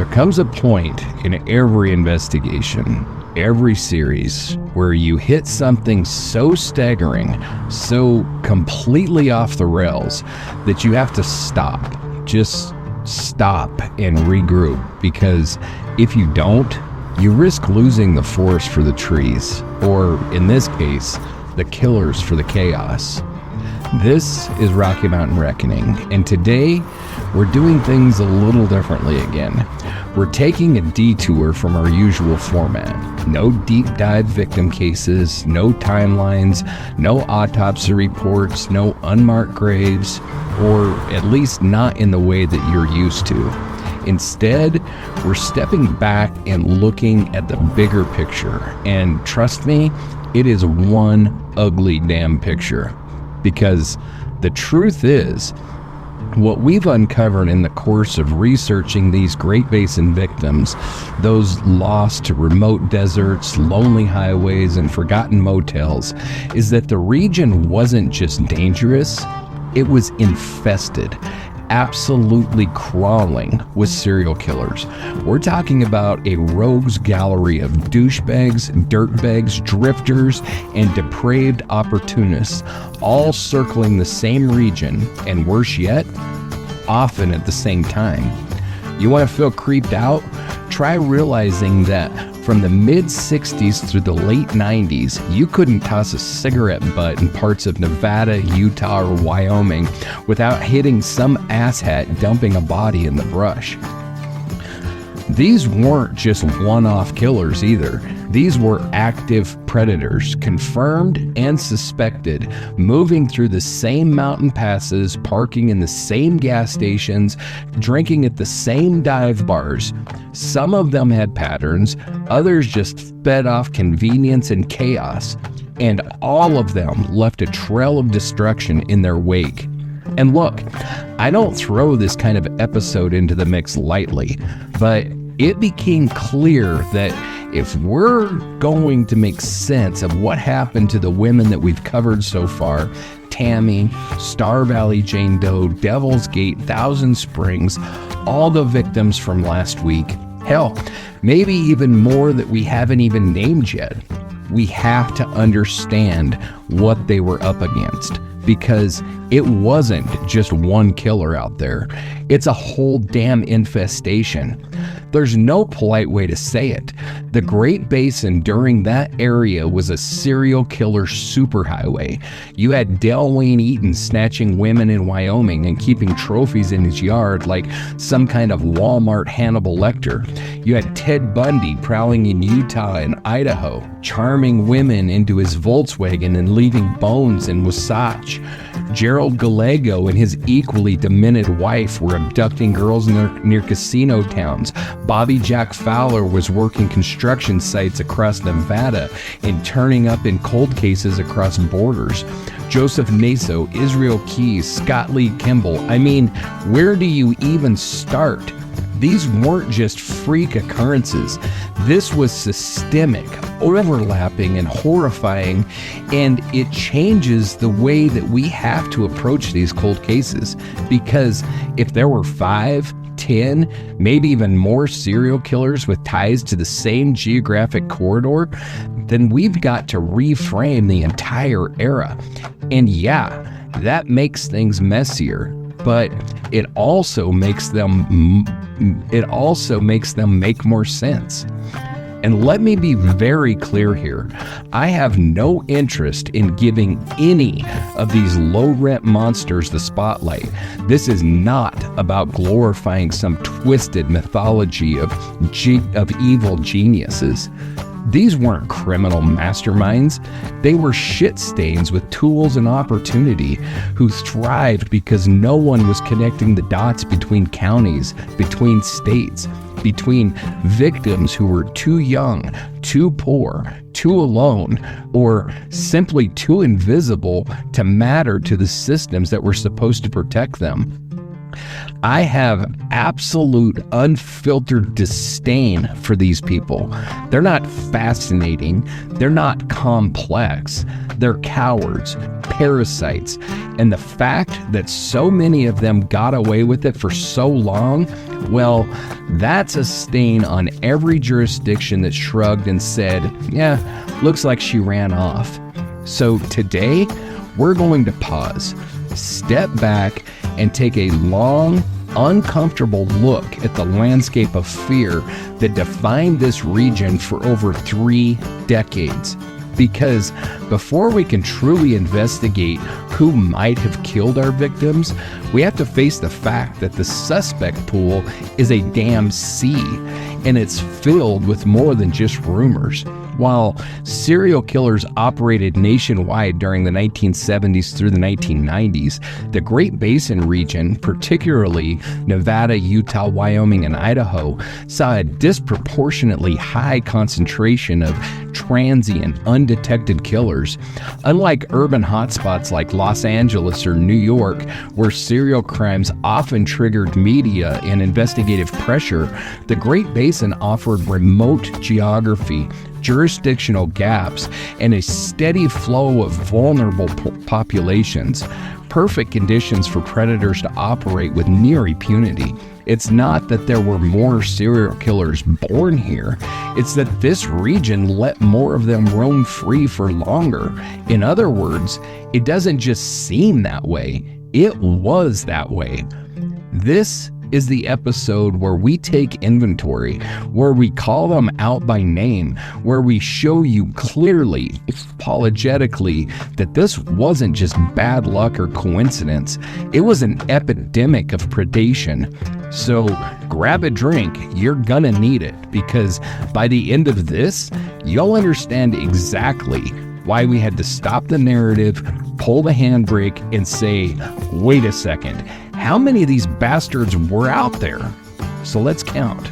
There comes a point in every investigation, every series, where you hit something so staggering, so completely off the rails, that you have to stop. Just stop and regroup, because if you don't, you risk losing the forest for the trees, or in this case, the killers for the chaos. This is Rocky Mountain Reckoning, and today we're doing things a little differently again. We're taking a detour from our usual format. No deep dive victim cases, no timelines, no autopsy reports, no unmarked graves, or at least not in the way that you're used to. Instead, we're stepping back and looking at the bigger picture. And trust me, it is one ugly damn picture. Because the truth is, what we've uncovered in the course of researching these Great Basin victims, those lost to remote deserts, lonely highways, and forgotten motels, is that the region wasn't just dangerous, it was infested, absolutely crawling with serial killers. We're talking about a rogues gallery of douchebags, dirtbags, drifters, and depraved opportunists, all circling the same region, and worse yet, often at the same time. You want to feel creeped out? Try realizing that from the mid-60s through the late 90s, you couldn't toss a cigarette butt in parts of Nevada, Utah, or Wyoming without hitting some asshat dumping a body in the brush. These weren't just one-off killers either. These were active predators, confirmed and suspected, moving through the same mountain passes, parking in the same gas stations, drinking at the same dive bars. Some of them had patterns, others just fed off convenience and chaos, and all of them left a trail of destruction in their wake. And look, I don't throw this kind of episode into the mix lightly, but it became clear that if we're going to make sense of what happened to the women that we've covered so far, Tammy, Star Valley Jane Doe, Devil's Gate, Thousand Springs, all the victims from last week, hell, maybe even more that we haven't even named yet, we have to understand what they were up against. Because it wasn't just one killer out there. It's a whole damn infestation. There's no polite way to say it. The Great Basin during that area was a serial killer superhighway. You had Dale Wayne Eaton snatching women in Wyoming and keeping trophies in his yard like some kind of Walmart Hannibal Lecter. You had Ted Bundy prowling in Utah and Idaho, charming women into his Volkswagen and leaving bones in Wasatch. Gerald Gallegos and his equally demented wife were abducting girls near casino towns. Bobby Jack Fowler was working construction sites across Nevada and turning up in cold cases across borders. Joseph Naso, Israel Keys, Scott Lee Kimball. I mean, where do you even start? These weren't just freak occurrences. This was systemic, overlapping, and horrifying, and it changes the way that we have to approach these cold cases. Because if there were 5, 10, maybe even more serial killers with ties to the same geographic corridor, then we've got to reframe the entire era. And yeah, that makes things messier, but it also makes them make more sense. And let me be very clear here. I have no interest in giving any of these low-rent monsters the spotlight. This is not about glorifying some twisted mythology of evil geniuses. These weren't criminal masterminds. They were shit stains with tools and opportunity who thrived because no one was connecting the dots between counties, between states, between victims who were too young, too poor, too alone, or simply too invisible to matter to the systems that were supposed to protect them. I have absolute unfiltered disdain for these people. They're not fascinating. They're not complex. They're cowards, parasites. And the fact that so many of them got away with it for so long, well, that's a stain on every jurisdiction that shrugged and said, yeah, looks like she ran off. So today, we're going to pause, step back, and take a long, uncomfortable look at the landscape of fear that defined this region for over 3 decades. Because before we can truly investigate who might have killed our victims, we have to face the fact that the suspect pool is a damn sea, and it's filled with more than just rumors. While serial killers operated nationwide during the 1970s through the 1990s, the Great Basin region, particularly Nevada, Utah, Wyoming, and Idaho, saw a disproportionately high concentration of transient, undetected killers. Unlike urban hotspots like Los Angeles or New York, where serial crimes often triggered media and investigative pressure, the Great Basin offered remote geography, jurisdictional gaps, and a steady flow of vulnerable populations. Perfect conditions for predators to operate with near impunity. It's not that there were more serial killers born here, it's that this region let more of them roam free for longer. In other words, it doesn't just seem that way, it was that way. This is the episode where we take inventory, where we call them out by name, where we show you clearly, apologetically, that this wasn't just bad luck or coincidence. It was an epidemic of predation. So grab a drink, you're gonna need it, because by the end of this, you'll understand exactly why we had to stop the narrative, pull the handbrake, and say, wait a second, how many of these bastards were out there? So let's count.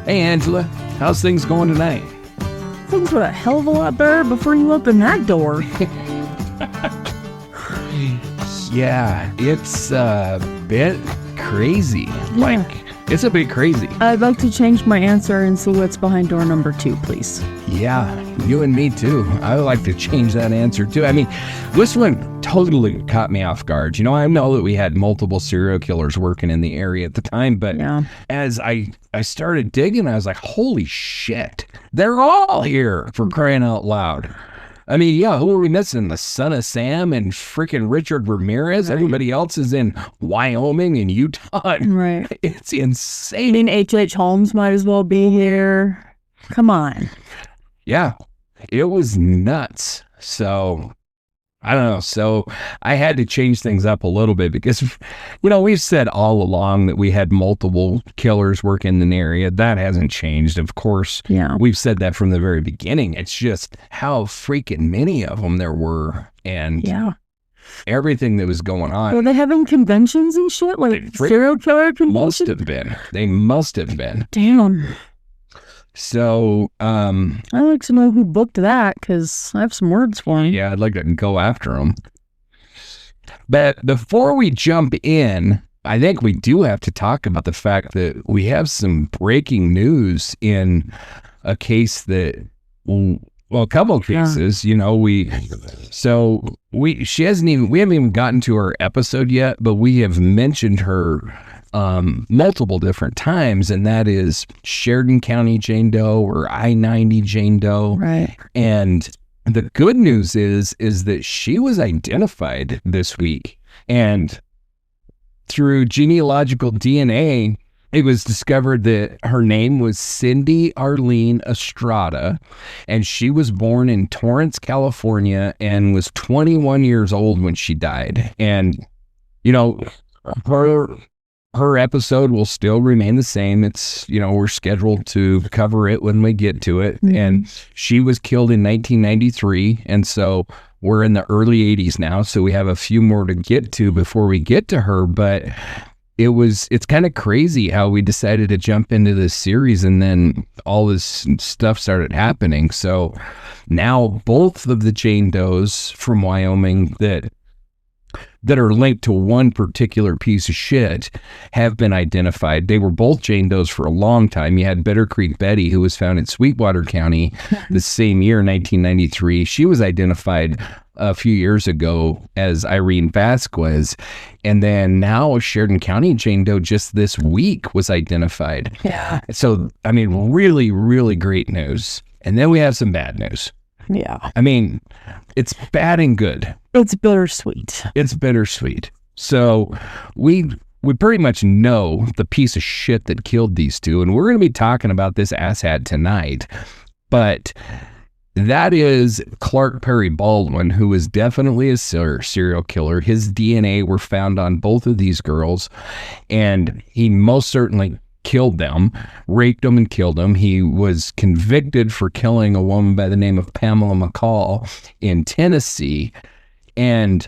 Hey Angela, how's things going tonight? Things were a hell of a lot better before you opened that door. Yeah, it's a bit crazy. It's a bit crazy. I'd like to change my answer and see what's behind door number 2, please. Yeah, you and me too. I would like to change that answer too. I mean, this one totally caught me off guard. You know, I know that we had multiple serial killers working in the area at the time, but as I started digging, I was like, holy shit, they're all here, for crying out loud. I mean, yeah, who are we missing? The son of Sam and freaking Richard Ramirez? Right. Everybody else is in Wyoming and Utah. Right. It's insane. I mean, H.H. Holmes might as well be here. Come on. Yeah, it was nuts. So, I don't know. So, I had to change things up a little bit because, you know, we've said all along that we had multiple killers work in the area. That hasn't changed, of course. Yeah. We've said that from the very beginning. It's just how freaking many of them there were and everything that was going on. Were they having conventions and shit? Like serial killer conventions? Must have been. They must have been. Damn. So, I'd like to know who booked that, because I have some words for him. Yeah, I'd like to go after him. But before we jump in, I think we do have to talk about the fact that we have some breaking news in a case that, well, a couple of cases, you know, we haven't even gotten to her episode yet, but we have mentioned her multiple different times, and that is Sheridan County Jane Doe or I-90 Jane Doe. Right. And the good news is that she was identified this week, and through genealogical DNA, it was discovered that her name was Cindy Arlene Estrada, and she was born in Torrance, California, and was 21 years old when she died. And, you know, her episode will still remain the same. It's, you know, we're scheduled to cover it when we get to it. Mm-hmm. And she was killed in 1993. And so we're in the early 80s now. So we have a few more to get to before we get to her. But it's kind of crazy how we decided to jump into this series and then all this stuff started happening. So now both of the Jane Does from Wyoming that that are linked to one particular piece of shit have been identified. They were both Jane Does for a long time. You had Bitter Creek Betty, who was found in Sweetwater County the same year, 1993. She was identified a few years ago as Irene Vasquez. And then now a Sheridan County Jane Doe just this week was identified. Yeah. So, I mean, really, really great news. And then we have some bad news. Yeah. I mean, it's bad and good. It's bittersweet. It's bittersweet. So we pretty much know the piece of shit that killed these two, and we're going to be talking about this asshat tonight. But that is Clark Perry Baldwin, who is definitely a serial killer. His DNA were found on both of these girls, and he most certainly killed them, raped them and killed them. He was convicted for killing a woman by the name of Pamela McCall in Tennessee, and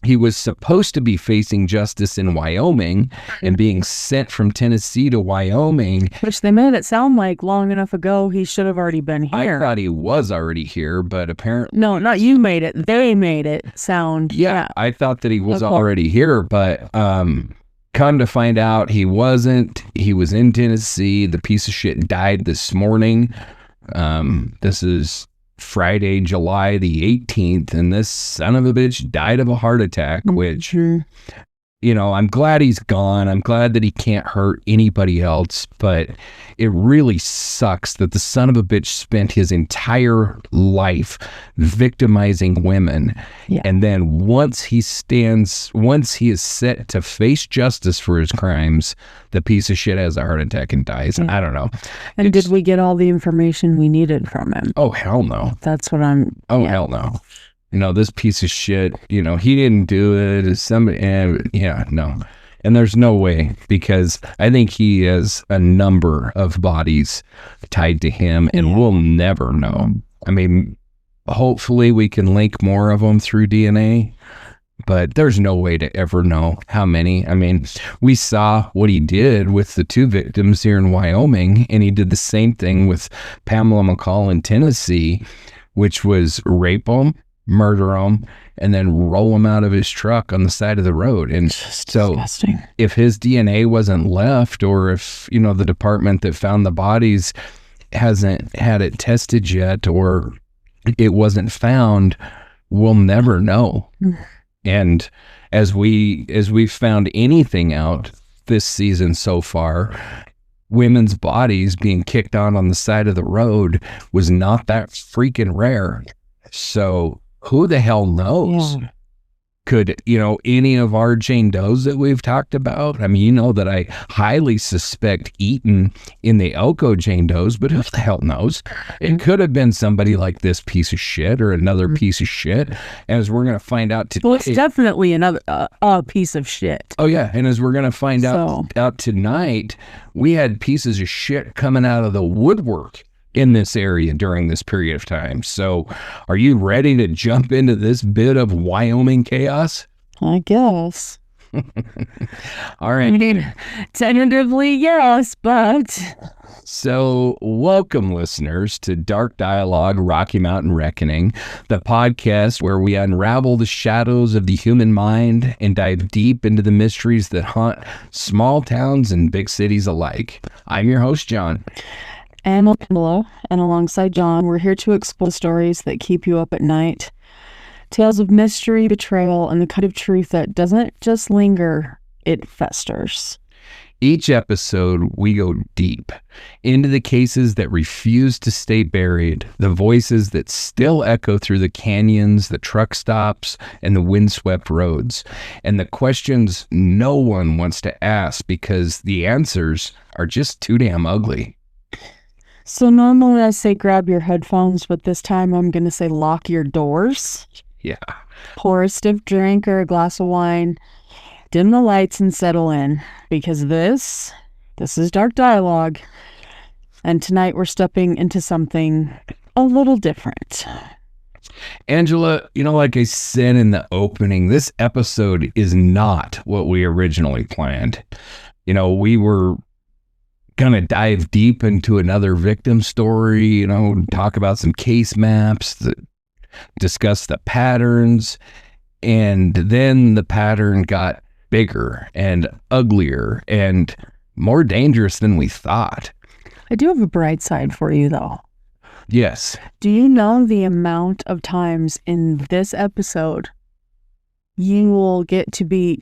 he was supposed to be facing justice in Wyoming and being sent from Tennessee to Wyoming. Which they made it sound like long enough ago he should have already been here. I thought he was already here, but apparently... No, not you made it. They made it sound... Yeah, I thought that he was already here, but come to find out he wasn't. He was in Tennessee. The piece of shit died this morning. This is Friday, July the 18th, and this son of a bitch died of a heart attack, which, you know, I'm glad he's gone. I'm glad that he can't hurt anybody else, but it really sucks that the son of a bitch spent his entire life victimizing women. Yeah. And then once he is set to face justice for his crimes, the piece of shit has a heart attack and dies. Yeah. I don't know. And did we get all the information we needed from him? Oh, hell no. That's what I'm... Oh, hell no. You know, this piece of shit, you know, he didn't do it. Somebody, yeah, no. And there's no way, because I think he has a number of bodies tied to him, and we'll never know. I mean, hopefully we can link more of them through DNA, but there's no way to ever know how many. I mean, we saw what he did with the two victims here in Wyoming, and he did the same thing with Pamela McCall in Tennessee, which was rape them, murder him, and then roll him out of his truck on the side of the road. And just so disgusting. If his DNA wasn't left, or if, you know, the department that found the bodies hasn't had it tested yet, or it wasn't found, we'll never know. And as we've found anything out this season so far, women's bodies being kicked on the side of the road was not that freaking rare. So who the hell knows? Yeah. Could, you know, any of our Jane Does that we've talked about? I mean, you know that I highly suspect Eaton in the Elko Jane Does, but who the hell knows? It could have been somebody like this piece of shit or another piece of shit. And as we're going to find out today... Well, it's definitely another piece of shit. Oh, yeah. And as we're going to find out tonight, we had pieces of shit coming out of the woodwork in this area during this period of time. So are you ready to jump into this bit of Wyoming chaos? I guess. All right. I mean, tentatively, yes, but... So welcome, listeners, to Dark Dialogue, Rocky Mountain Reckoning, the podcast where we unravel the shadows of the human mind and dive deep into the mysteries that haunt small towns and big cities alike. I'm your host, John. And Pamela, and alongside John, we're here to explore stories that keep you up at night. Tales of mystery, betrayal, and the kind of truth that doesn't just linger, it festers. Each episode, we go deep into the cases that refuse to stay buried, the voices that still echo through the canyons, the truck stops, and the windswept roads, and the questions no one wants to ask because the answers are just too damn ugly. So normally I say grab your headphones, but this time I'm going to say lock your doors. Yeah. Pour a stiff drink or a glass of wine, dim the lights, and settle in, because this is Dark Dialogue. And tonight we're stepping into something a little different. Angela, you know, like I said in the opening, this episode is not what we originally planned. You know, we were going to dive deep into another victim story, you know, talk about some case maps, discuss the patterns. And then the pattern got bigger and uglier and more dangerous than we thought. I do have a bright side for you, though. Yes. Do you know the amount of times in this episode you will get to be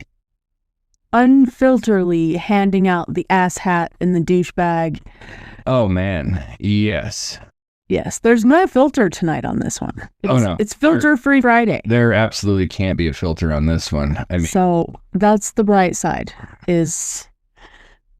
unfilteredly handing out the ass hat and the douchebag? Oh, man. Yes. Yes, there's no filter tonight on this one. No. It's filter-free Friday. There absolutely can't be a filter on this one. I mean, so that's the bright side, is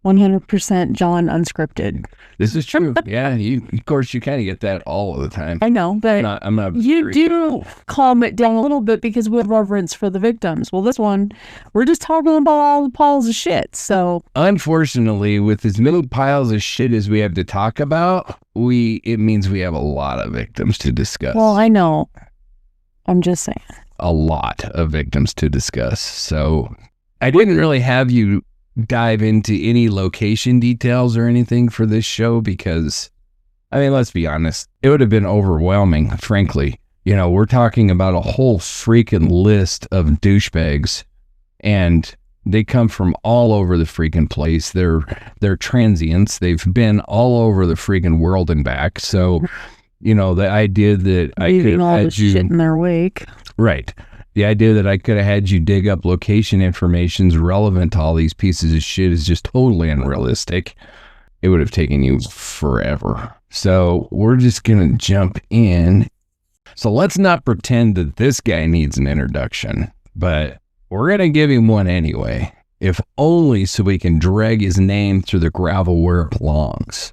100% John unscripted. This is true. Yeah, of course, you kind of get that all of the time. I know, but I'm not you do calm it down a little bit because we have reverence for the victims. Well, this one, we're just talking about all the piles of shit. So, unfortunately, with as many piles of shit as we have to talk about, it means we have a lot of victims to discuss. Well, I know. I'm just saying. A lot of victims to discuss. So, I didn't really have you dive into any location details or anything for this show because, I mean, let's be honest, it would have been overwhelming, frankly. You know, we're talking about a whole freaking list of douchebags, and they come from all over the freaking place. They're transients. They've been all over the freaking world and back. So, you know, the idea that I could have had you shit in their wake. Right. The idea that I could have had you dig up location information relevant to all these pieces of shit is just totally unrealistic. It would have taken you forever. So we're just going to jump in. So let's not pretend that this guy needs an introduction, but we're going to give him one anyway, if only so we can drag his name through the gravel where it belongs.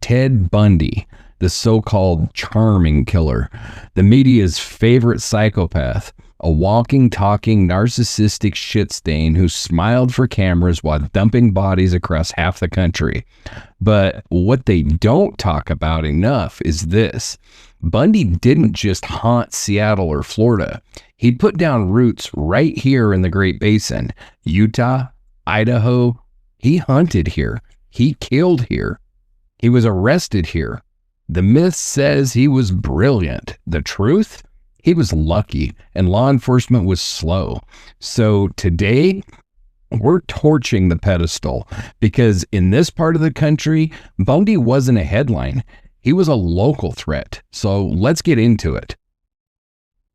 Ted Bundy, the so-called charming killer, the media's favorite psychopath, a walking, talking, narcissistic shit stain who smiled for cameras while dumping bodies across half the country. But what they don't talk about enough is this. Bundy didn't just haunt Seattle or Florida. He'd put down roots right here in the Great Basin. Utah, Idaho. He hunted here. He killed here. He was arrested here. The myth says he was brilliant. The truth? He was lucky, and law enforcement was slow. So today, we're torching the pedestal because in this part of the country, Bundy wasn't a headline. He was a local threat. So let's get into it.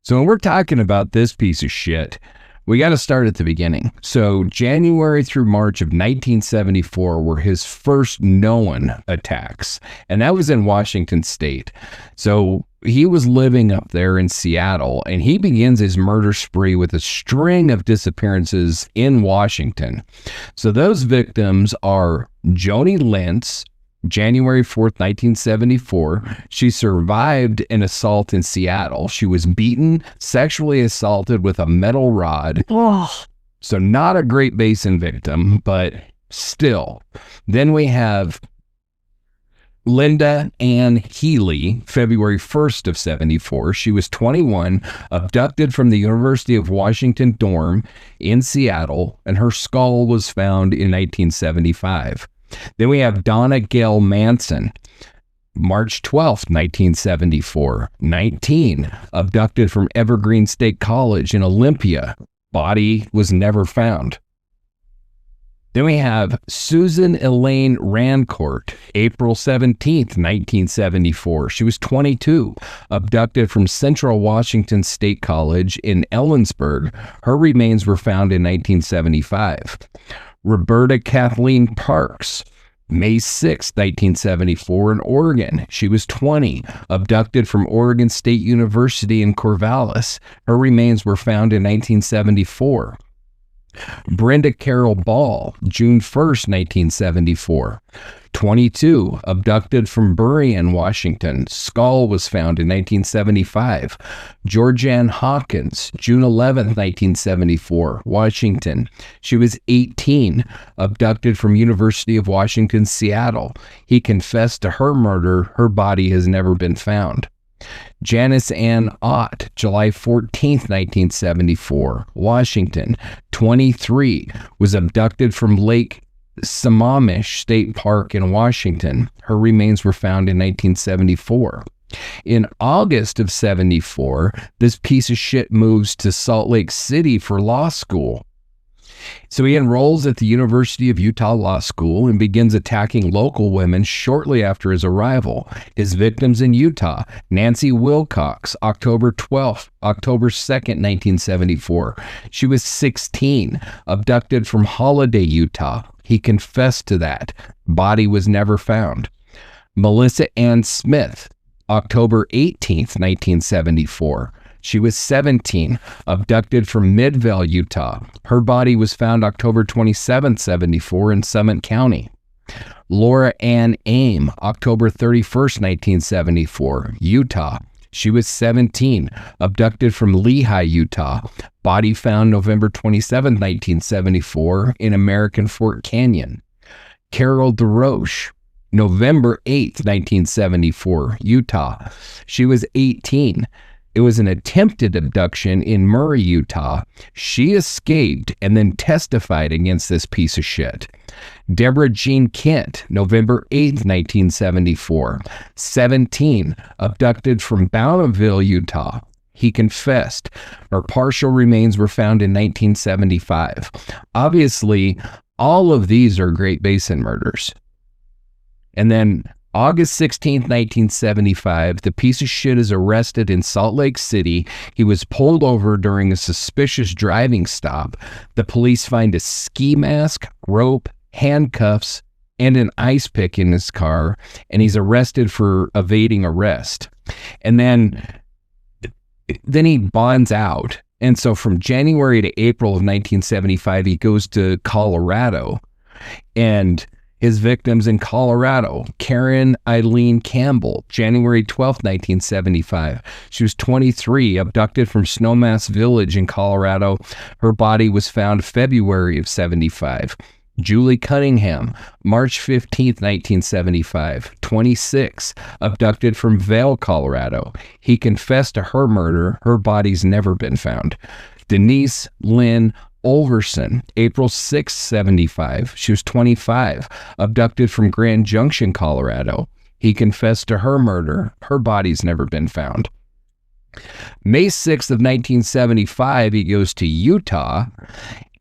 So when we're talking about this piece of shit, we got to start at the beginning. So January through March of 1974 were his first known attacks, and that was in Washington State. So he was living up there in Seattle, and he begins his murder spree with a string of disappearances in Washington. So those victims are Joni Lentz, January 4th, 1974. She survived an assault in Seattle. She was beaten, sexually assaulted with a metal rod. Oh. So not a Great Basin victim, but still. Then we have Linda Ann Healy, February 1st of 74. She was 21, abducted from the University of Washington dorm in Seattle, and her skull was found in 1975. Then we have Donna Gail Manson, March 12th, 1974, 19, abducted from Evergreen State College in Olympia. Body was never found. Then we have Susan Elaine Rancourt, April 17th, 1974. She was 22, abducted from Central Washington State College in Ellensburg. Her remains were found in 1975. Roberta Kathleen Parks, May 6, 1974, in Oregon. She was 20, abducted from Oregon State University in Corvallis. Her remains were found in 1974. Brenda Carol Ball, June 1st, 1974. 22, abducted from Burien, Washington. Skull was found in 1975. Georgianne Hawkins, June 11th, 1974, Washington. She was 18, abducted from University of Washington, Seattle. He confessed to her murder. Her body has never been found. Janice Ann Ott, July 14th, 1974, Washington, 23, was abducted from Lake Sammamish State Park in Washington. Her remains were found in 1974. In August of 74, this piece of shit moves to Salt Lake City for law school. So he enrolls at the University of Utah Law School and begins attacking local women shortly after his arrival. His victims in Utah: Nancy Wilcox, October 2nd, 1974. She was 16, abducted from Holiday, Utah. He confessed to that. Body was never found. Melissa Ann Smith, October 18th, 1974. She was 17, abducted from Midvale, Utah. Her body was found October 27th, 74 in Summit County. Laura Ann Aim, October 31st, 1974, Utah. She was 17, abducted from Lehi, Utah. Body found November 27, 1974 in American Fort Canyon. Carol DeRoche, November 8th, 1974, Utah. She was 18. It was an attempted abduction in Murray, Utah. She escaped and then testified against this piece of shit. Deborah Jean Kent, November 8th, 1974, 17, abducted from Bonneville, Utah. He confessed. Her partial remains were found in 1975. Obviously, all of these are Great Basin murders. And then August 16th, 1975, the piece of shit is arrested in Salt Lake City. He was pulled over during a suspicious driving stop. The police find a ski mask, rope, handcuffs, and an ice pick in his car, and he's arrested for evading arrest. And then he bonds out. And so from January to April of 1975, he goes to Colorado, and his victims in Colorado: Karen Eileen Campbell, January 12th, 1975. She was 23, abducted from Snowmass Village in Colorado. Her body was found February of 75. Julie Cunningham, March 15th, 1975, 26, abducted from Vail, Colorado. He confessed to her murder. Her body's never been found. Denise Lynn Olverson, April 6th, 75. She was 25, abducted from Grand Junction, Colorado. He confessed to her murder. Her body's never been found. May 6th of 1975, he goes to Utah,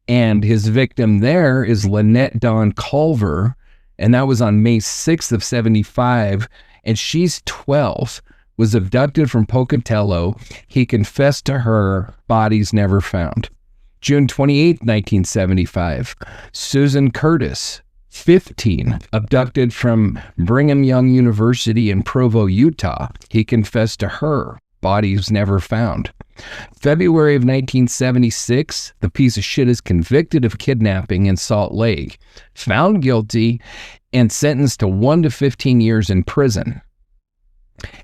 and his victim there is Lynette Dawn Culver, and that was on May 6th of 75, and she's 12, was abducted from Pocatello. He confessed to her. Body's never found. June 28, 1975, Susan Curtis, 15, abducted from Brigham Young University in Provo, Utah. He confessed to her. Body was never found. February of 1976, the piece of shit is convicted of kidnapping in Salt Lake, found guilty, and sentenced to 1 to 15 years in prison.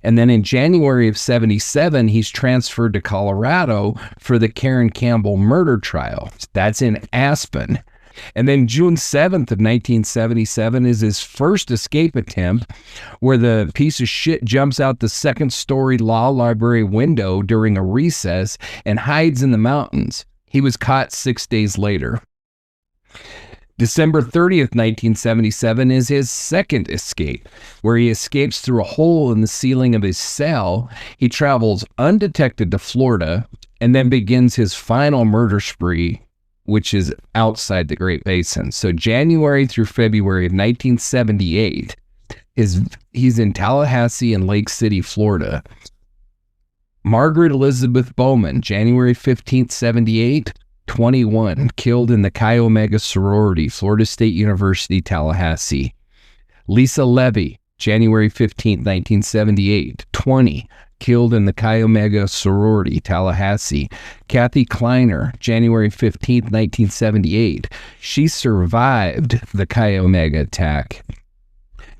And then in January of 77, he's transferred to Colorado for the Karen Campbell murder trial. That's in Aspen. And then June 7th of 1977 is his first escape attempt, where the piece of shit jumps out the second-story law library window during a recess and hides in the mountains. He was caught 6 days later. December 30th, 1977 is his second escape, where he escapes through a hole in the ceiling of his cell. He travels undetected to Florida and then begins his final murder spree, which is outside the Great Basin. So January through February of 1978, he's in Tallahassee and Lake City, Florida. Margaret Elizabeth Bowman, January 15th, 78, 21, killed in the Chi Omega sorority, Florida State University, Tallahassee. Lisa Levy, January 15th, 1978, 20, killed in the Chi Omega sorority, Tallahassee. Kathy Kleiner, January 15th, 1978. She survived the Chi Omega attack.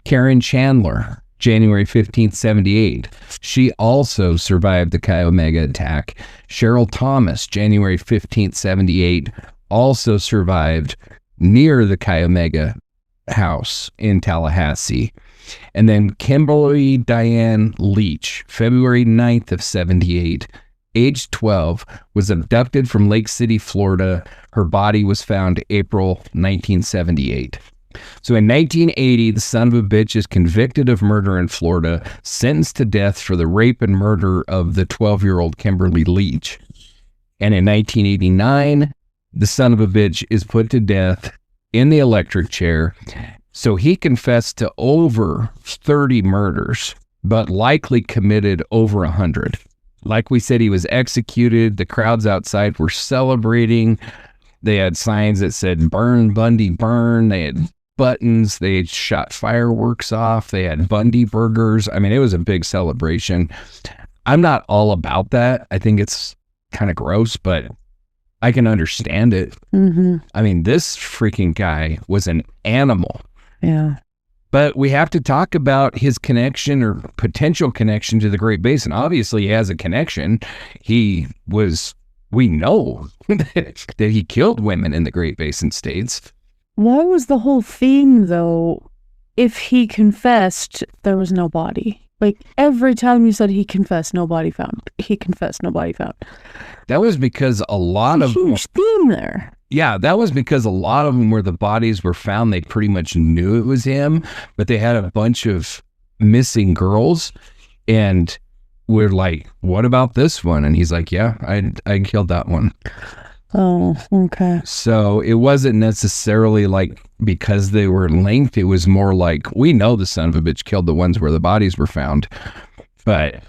Karen Chandler, January 15th, 78. She also survived the Chi Omega attack. Cheryl Thomas, January 15th, 78, also survived near the Chi Omega house in Tallahassee. And then Kimberly Diane Leach, February 9th of 78, age 12, was abducted from Lake City, Florida. Her body was found April 1978. So in 1980, the son of a bitch is convicted of murder in Florida, sentenced to death for the rape and murder of the 12-year-old Kimberly Leach. And in 1989, the son of a bitch is put to death in the electric chair. So he confessed to over 30 murders, but likely committed over 100. Like we said, he was executed. The crowds outside were celebrating. They had signs that said, "Burn, Bundy, burn." They had buttons. They had shot fireworks off. They had Bundy burgers. I mean, it was a big celebration. I'm not all about that. I think it's kind of gross, but I can understand it. Mm-hmm. I mean, this freaking guy was an animal. Yeah. But we have to talk about his connection or potential connection to the Great Basin. Obviously, he has a connection. We know that he killed women in the Great Basin states. What was the whole theme, though? If he confessed, there was no body. Like, every time you said he confessed, no body found. He confessed, no body found. That was because a lot of... huge theme there. Yeah, that was because a lot of them where the bodies were found, they pretty much knew it was him, but they had a bunch of missing girls, and we're like, what about this one? And he's like, yeah, I killed that one. Oh, okay. So it wasn't necessarily like because they were linked. It was more like, we know the son of a bitch killed the ones where the bodies were found, but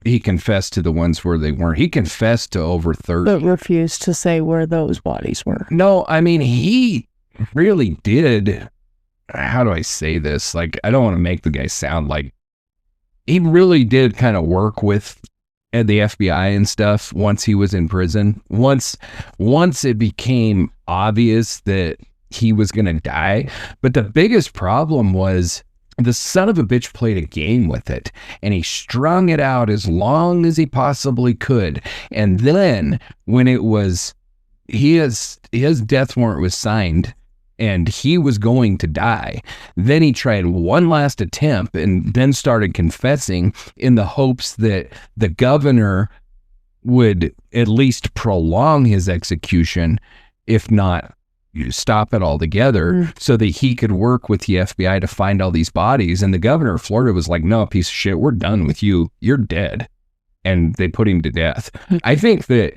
he confessed to the ones where they weren't. He confessed to over 30. But refused to say where those bodies were. No, I mean, he really did. How do I say this? Like, I don't want to make the guy sound like he really did kind of work with the FBI and stuff once he was in prison. Once it became obvious that he was going to die. But the biggest problem was the son of a bitch played a game with it, and he strung it out as long as he possibly could. And then when it was, his death warrant was signed and he was going to die, then he tried one last attempt and then started confessing in the hopes that the governor would at least prolong his execution, if not stop it altogether, so that he could work with the FBI to find all these bodies. And the governor of Florida was like, no, piece of shit, we're done with you. You're dead. And they put him to death. I think that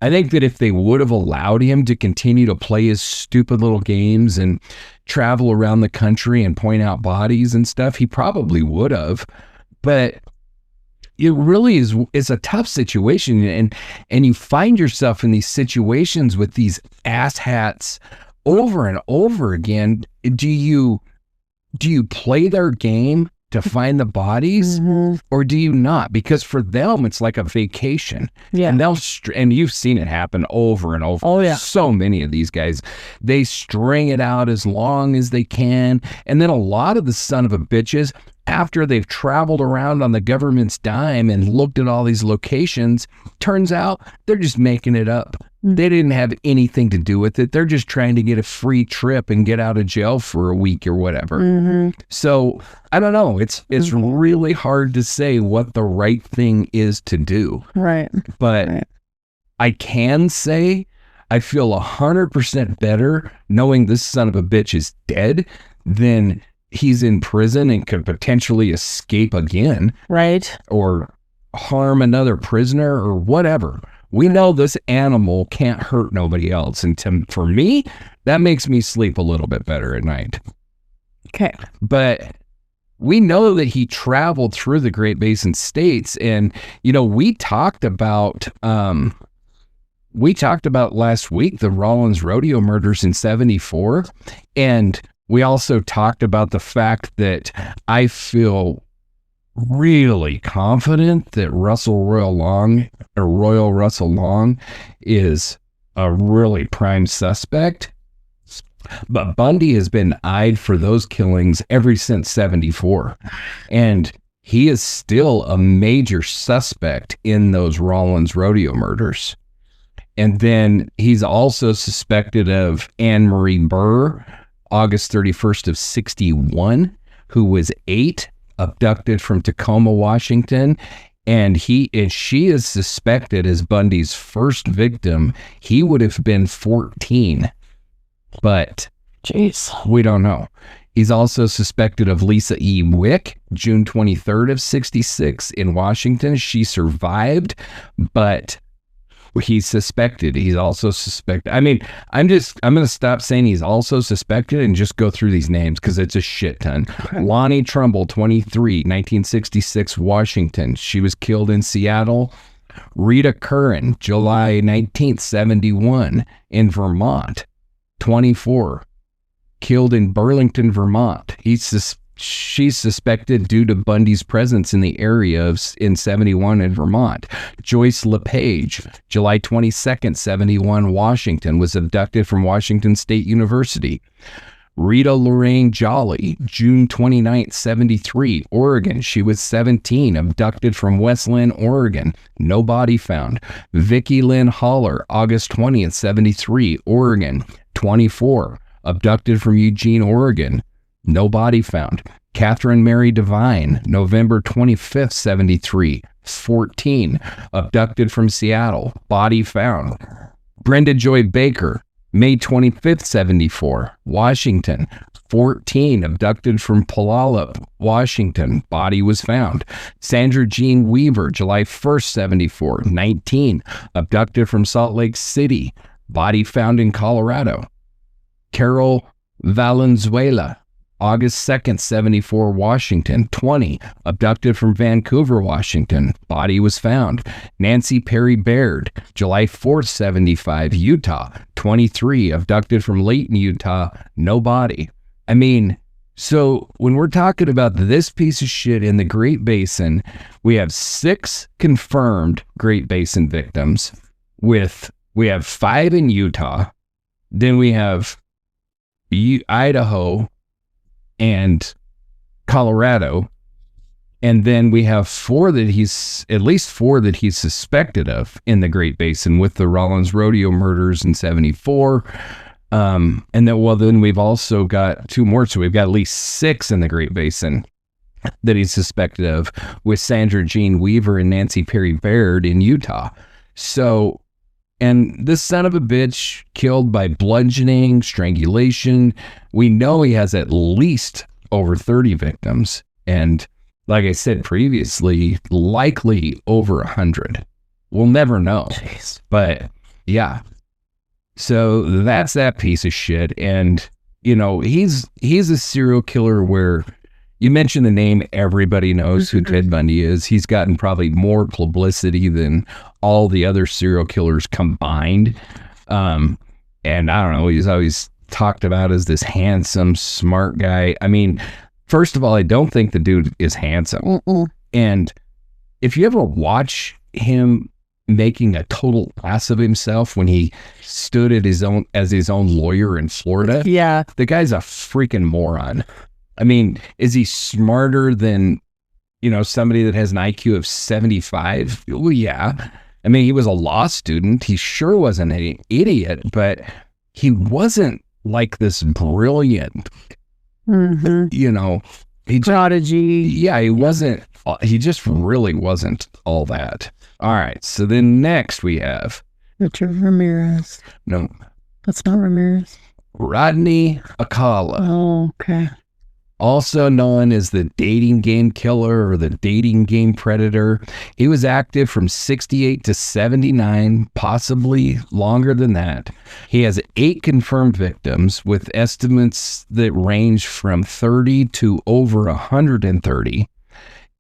if they would have allowed him to continue to play his stupid little games and travel around the country and point out bodies and stuff, he probably would have. But it really is a tough situation, and you find yourself in these situations with these asshats over and over again. Do you play their game to find the bodies, or do you not? Because for them, it's like a vacation. Yeah. And and you've seen it happen over and over. Oh, yeah. So many of these guys, they string it out as long as they can. And then a lot of the son of a bitches, after they've traveled around on the government's dime and looked at all these locations, turns out they're just making it up. They didn't have anything to do with it. They're just trying to get a free trip and get out of jail for a week or whatever. So I don't know. It's really hard to say what the right thing is to do. Right. But I can say I feel 100% better knowing this son of a bitch is dead than he's in prison and could potentially escape again. Right. Or harm another prisoner or whatever. We know this animal can't hurt nobody else. And for me, that makes me sleep a little bit better at night. Okay. But we know that he traveled through the Great Basin states. And, we talked about last week the Rawlins rodeo murders in 1974. And we also talked about the fact that I feel really confident that Royal Russell Long is a really prime suspect. But Bundy has been eyed for those killings ever since 1974. And he is still a major suspect in those Rawlins rodeo murders. And then he's also suspected of Anne Marie Burr, August 31st of 1961, who was 8, abducted from Tacoma, Washington, and she is suspected as Bundy's first victim. He would have been 14, but Jeez. We don't know. He's also suspected of Lisa E. Wick, June 23rd of 66 in Washington. She survived, but he's suspected. He's also suspected. I mean, I'm going to stop saying he's also suspected and just go through these names because it's a shit ton. Lonnie Trumbull, 23, 1966, Washington. She was killed in Seattle. Rita Curran, July 19th, 71, in Vermont. 24, killed in Burlington, Vermont. She's suspected due to Bundy's presence in the area in 71 in Vermont. Joyce LePage, July 22nd, 71, Washington, was abducted from Washington State University. Rita Lorraine Jolly, June 29th, 73, Oregon. She was 17, abducted from Westland, Oregon. No body found. Vicki Lynn Holler, August 20th, 73, Oregon. 24, abducted from Eugene, Oregon. No body found. Catherine Mary Devine, November 25th, 73, 14, abducted from Seattle. Body found. Brenda Joy Baker, May 25th, 74, Washington. 14, abducted from Puyallup, Washington. Body was found. Sandra Jean Weaver, July 1st, 74, 19, abducted from Salt Lake City. Body found in Colorado. Carol Valenzuela, August 2nd, 74, Washington. 20, abducted from Vancouver, Washington. Body was found. Nancy Perry Baird, July 4th, 75, Utah. 23, abducted from Layton, Utah. No body. I mean, so when we're talking about this piece of shit in the Great Basin, we have 6 confirmed Great Basin victims. We have 5 in Utah. Then we have Idaho and Colorado, and then we have at least four that he's suspected of in the Great Basin, with the Rollins Rodeo murders in 74. And then we've also got 2 more, so we've got at least 6 in the Great Basin that he's suspected of, with Sandra Jean Weaver and Nancy Perry Baird in Utah. So, and this son of a bitch killed by bludgeoning, strangulation. We know he has at least over 30 victims. And like I said previously, likely over 100. We'll never know. Jeez. But yeah. So that's that piece of shit. And, you know, he's a serial killer where you mention the name, everybody knows who Ted Bundy is. He's gotten probably more publicity than all the other serial killers combined. And I don't know, he's always talked about as this handsome, smart guy. I mean, first of all, I don't think the dude is handsome. And if you ever watch him making a total ass of himself when he stood at as his own lawyer in Florida, yeah, the guy's a freaking moron. I mean, is he smarter than, you know, somebody that has an IQ of 75? Well, yeah. I mean, he was a law student. He sure wasn't an idiot, but he wasn't like this brilliant, you know, prodigy. Yeah, he wasn't. He just really wasn't all that. All right. So then next we have Richard Ramirez. No, That's not Ramirez. Rodney Acala. Oh, okay. Also known as the dating game killer or the dating game predator. He was active from 68 to 79, possibly longer than that. He has 8 confirmed victims, with estimates that range from 30 to over 130.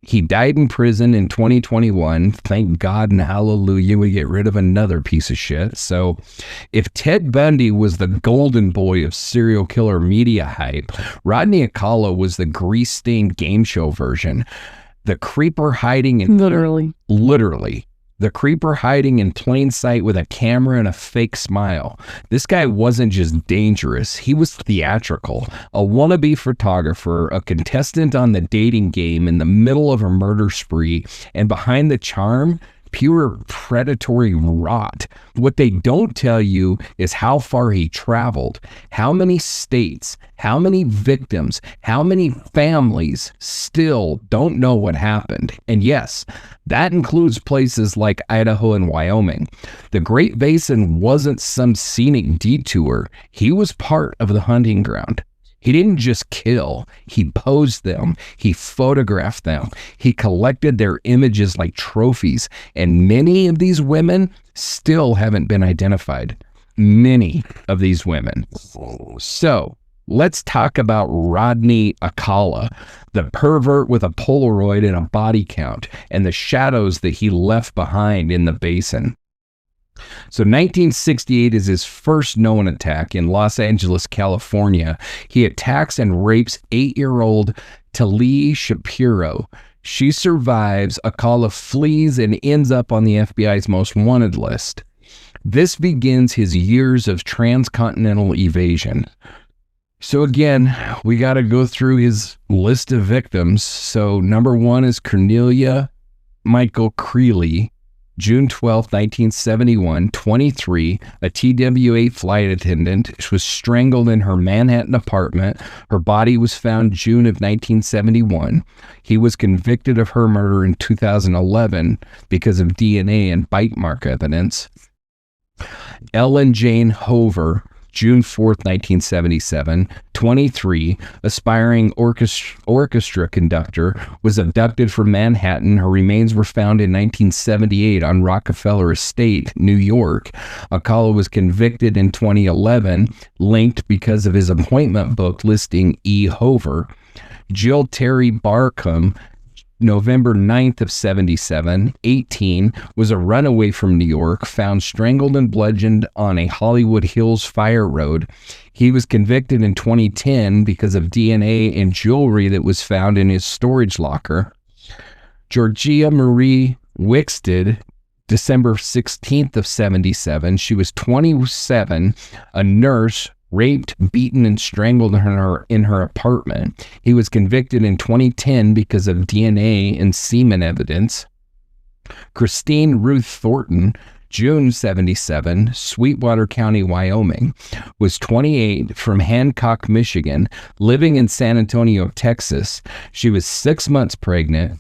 He died in prison in 2021. Thank God and hallelujah we get rid of another piece of shit. So if Ted Bundy was the golden boy of serial killer media hype, Rodney Acala was the grease-stained game show version. The creeper hiding in... Literally. The creeper hiding in plain sight with a camera and a fake smile. This guy wasn't just dangerous, he was theatrical. A wannabe photographer, a contestant on the dating game in the middle of a murder spree, and behind the charm, pure predatory rot. What they don't tell you is how far he traveled, how many states, how many victims, how many families still don't know what happened. And yes, that includes places like Idaho and Wyoming. The Great Basin wasn't some scenic detour. He was part of the hunting ground. He didn't just kill, he posed them, he photographed them, he collected their images like trophies, and many of these women still haven't been identified. Many of these women. So, let's talk about Rodney Alcala, the pervert with a Polaroid and a body count, and the shadows that he left behind in the basin. So 1968 is his first known attack in Los Angeles, California. He attacks and rapes 8-year-old Talee Shapiro. She survives. Alcala flees and ends up on the FBI's most wanted list. This begins his years of transcontinental evasion. So again, we got to go through his list of victims. So number 1 is Cornelia Michael Creeley. June 12, 1971, 23, a TWA flight attendant. She was strangled in her Manhattan apartment. Her body was found June of 1971. He was convicted of her murder in 2011 because of DNA and bite mark evidence. Ellen Jane Hover, June 4th, 1977, 23, aspiring orchestra conductor, was abducted from Manhattan. Her remains were found in 1978 on Rockefeller Estate, New York. Alcala was convicted in 2011, linked because of his appointment book listing E. Hover. Jill Terry Barcombe, November 9th of 77, 18, was a runaway from New York, found strangled and bludgeoned on a Hollywood Hills fire road. He was convicted in 2010 because of DNA and jewelry that was found in his storage locker. Georgia Marie Wickstead, December 16th of 77, she was 27, a nurse, raped, beaten, and strangled in her apartment. He was convicted in 2010 because of DNA and semen evidence. Christine Ruth Thornton, June 77, Sweetwater County, Wyoming, was 28, from Hancock, Michigan, living in San Antonio, Texas. She was 6 months pregnant,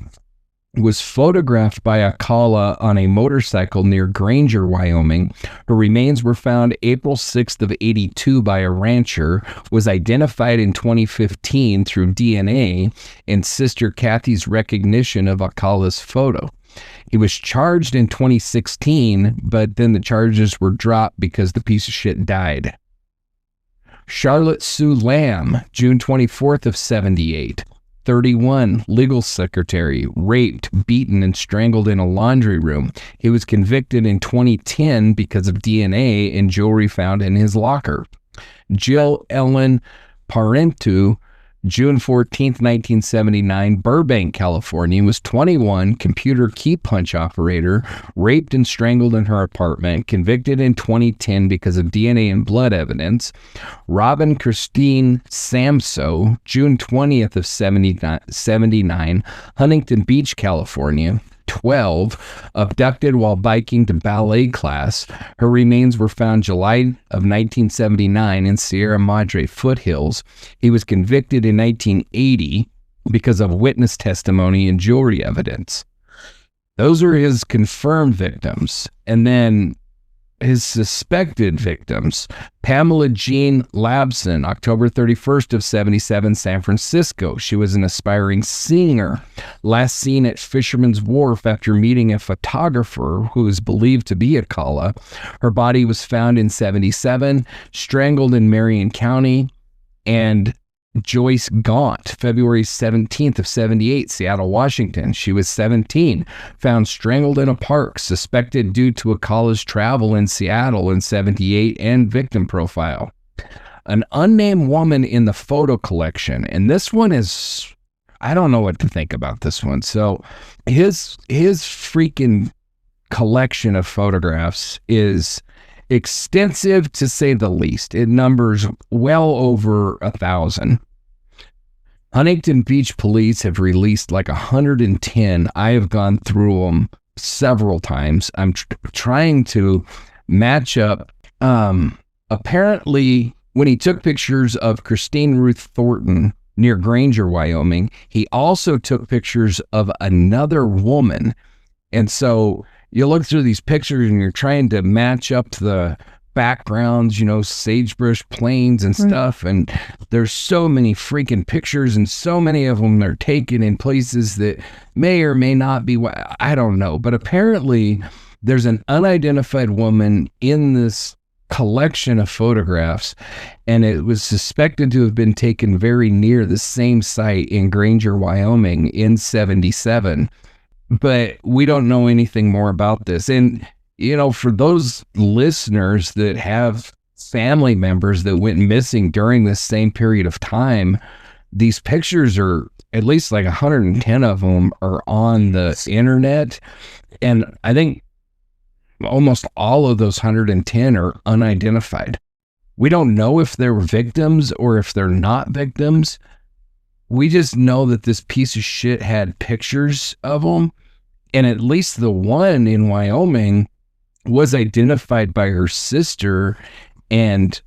was photographed by Alcala on a motorcycle near Granger, Wyoming. Her remains were found April 6th of 82 by a rancher, was identified in 2015 through DNA and Sister Kathy's recognition of Alcala's photo. He was charged in 2016, but then the charges were dropped because the piece of shit died. Charlotte Sue Lamb, June 24th of 78. 31, legal secretary, raped, beaten, and strangled in a laundry room. He was convicted in 2010 because of DNA and jewelry found in his locker. Jill Ellen Parentu, June 14th, 1979, Burbank, California, was 21, computer key punch operator, raped and strangled in her apartment, convicted in 2010 because of DNA and blood evidence. Robin Christine Samso, June 20th of 79, Huntington Beach, California, 12, abducted while biking to ballet class. Her remains were found July of 1979 in Sierra Madre foothills. He was convicted in 1980 because of witness testimony and jewelry evidence. Those are his confirmed victims. And then his suspected victims: Pamela Jean Labson, October 31st of 77, San Francisco. She was an aspiring singer, last seen at Fisherman's Wharf after meeting a photographer who is believed to be Alcala. Her body was found in 77, strangled in Marion County. And Joyce Gaunt, February 17th of 78, Seattle, Washington. She was 17, found strangled in a park, suspected due to Alcala's travel in Seattle in 78 and victim profile. An unnamed woman in the photo collection, and this one is, I don't know what to think about this one. So his freaking collection of photographs is extensive, to say the least. It numbers well over 1,000. Huntington Beach police have released like 110. I have gone through them several times. I'm trying to match up. Apparently, when he took pictures of Christine Ruth Thornton near Granger, Wyoming, he also took pictures of another woman. And so you look through these pictures and you're trying to match up the backgrounds, sagebrush plains and stuff. And there's so many freaking pictures, and so many of them are taken in places that may or may not be, I don't know. But apparently there's an unidentified woman in this collection of photographs, and it was suspected to have been taken very near the same site in Granger, Wyoming in 77. But we don't know anything more about this. And, for those listeners that have family members that went missing during this same period of time, these pictures are, at least like 110 of them are on the internet. And I think almost all of those 110 are unidentified. We don't know if they're victims or if they're not victims. We just know that this piece of shit had pictures of them. And at least the one in Wyoming was identified by her sister and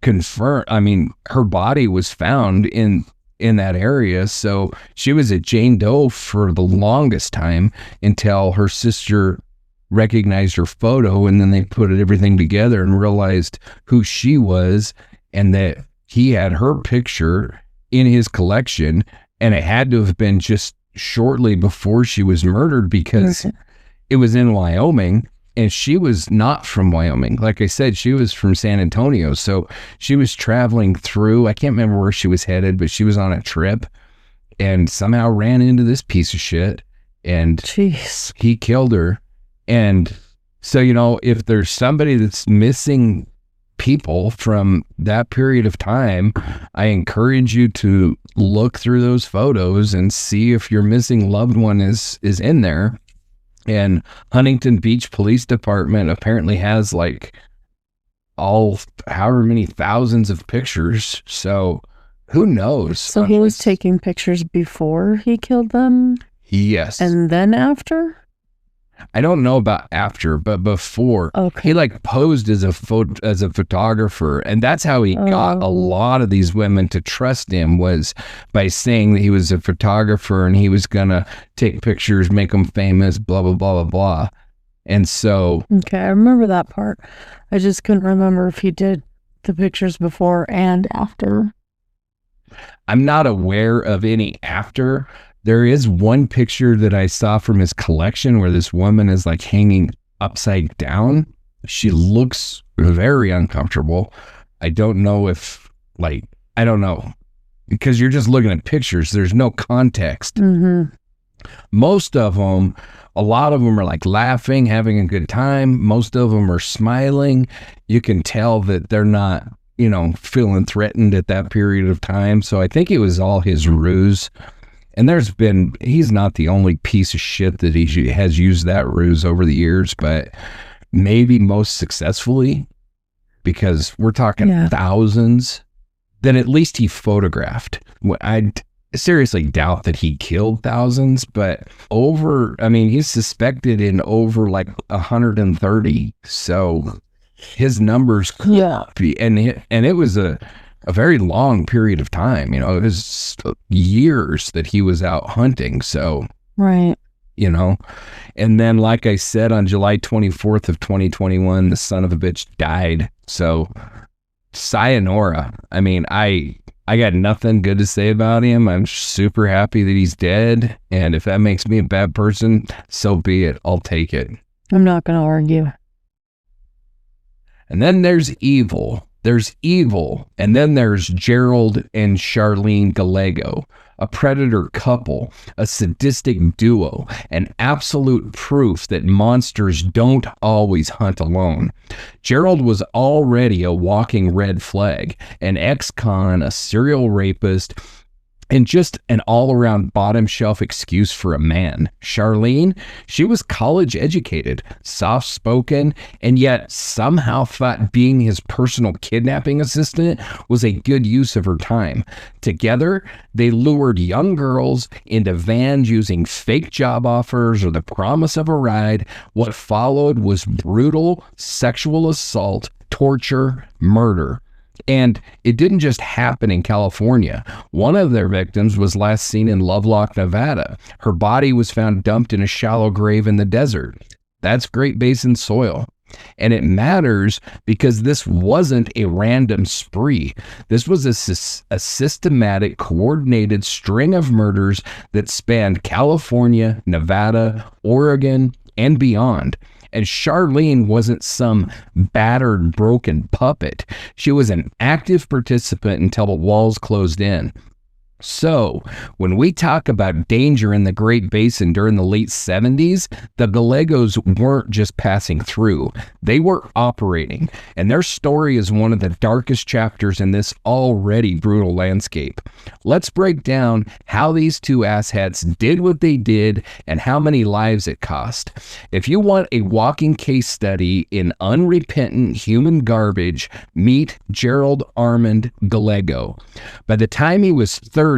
confirmed. I mean, her body was found in that area. So she was a Jane Doe for the longest time until her sister recognized her photo, and then they put everything together and realized who she was and that he had her picture in his collection, and it had to have been just shortly before she was murdered because it was in Wyoming, and she was not from Wyoming. Like I said, she was from San Antonio, so she was traveling through, I can't remember where she was headed, but she was on a trip and somehow ran into this piece of shit, and he killed her. And so, if there's somebody that's missing people from that period of time, I encourage you to look through those photos and see if your missing loved one is in there. And Huntington Beach Police Department apparently has like however many thousands of pictures. So who knows? So he was taking pictures before he killed them? Yes. And then after? I don't know about after, but before. Okay. He like posed as a photographer, and that's how he got a lot of these women to trust him, was by saying that he was a photographer and he was gonna take pictures, make them famous, blah blah blah blah blah. And so okay, I remember that part. I just couldn't remember if he did the pictures before and after. I'm not aware of any after. There is one picture that I saw from his collection where this woman is like hanging upside down. She looks very uncomfortable. I don't know if I don't know, because you're just looking at pictures. There's no context. Mm-hmm. Most of them, a lot of them are like laughing, having a good time. Most of them are smiling. You can tell that they're not, feeling threatened at that period of time. So I think it was all his ruse. And he's not the only piece of shit that he has used that ruse over the years, but maybe most successfully, because we're talking thousands that at least he photographed. I seriously doubt that he killed thousands, but he's suspected in over like 130. So his numbers could be, and it was a very long period of time. It was years that he was out hunting. So, right. And then, like I said, on July 24th of 2021, the son of a bitch died. So, sayonara. I mean, I got nothing good to say about him. I'm super happy that he's dead. And if that makes me a bad person, so be it. I'll take it. I'm not going to argue. And then there's evil. And then there's Gerald and Charlene Gallego, a predator couple, a sadistic duo, and absolute proof that monsters don't always hunt alone. Gerald was already a walking red flag, an ex-con, a serial rapist, and just an all-around bottom shelf excuse for a man. Charlene, she was college educated, soft-spoken, and yet somehow thought being his personal kidnapping assistant was a good use of her time. Together, they lured young girls into vans using fake job offers or the promise of a ride. What followed was brutal sexual assault, torture, murder. And it didn't just happen in California. One of their victims was last seen in Lovelock, Nevada. Her body was found dumped in a shallow grave in the desert. That's Great Basin soil. And it matters because this wasn't a random spree. This was a systematic, coordinated string of murders that spanned California, Nevada, Oregon, and beyond. And Charlene wasn't some battered, broken puppet. She was an active participant until the walls closed in. So, when we talk about danger in the Great Basin during the late 70s, the Gallegos weren't just passing through. They were operating, and their story is one of the darkest chapters in this already brutal landscape. Let's break down how these two asshats did what they did and how many lives it cost. If you want a walking case study in unrepentant human garbage, meet Gerald Armand Gallego. By the time he was 30,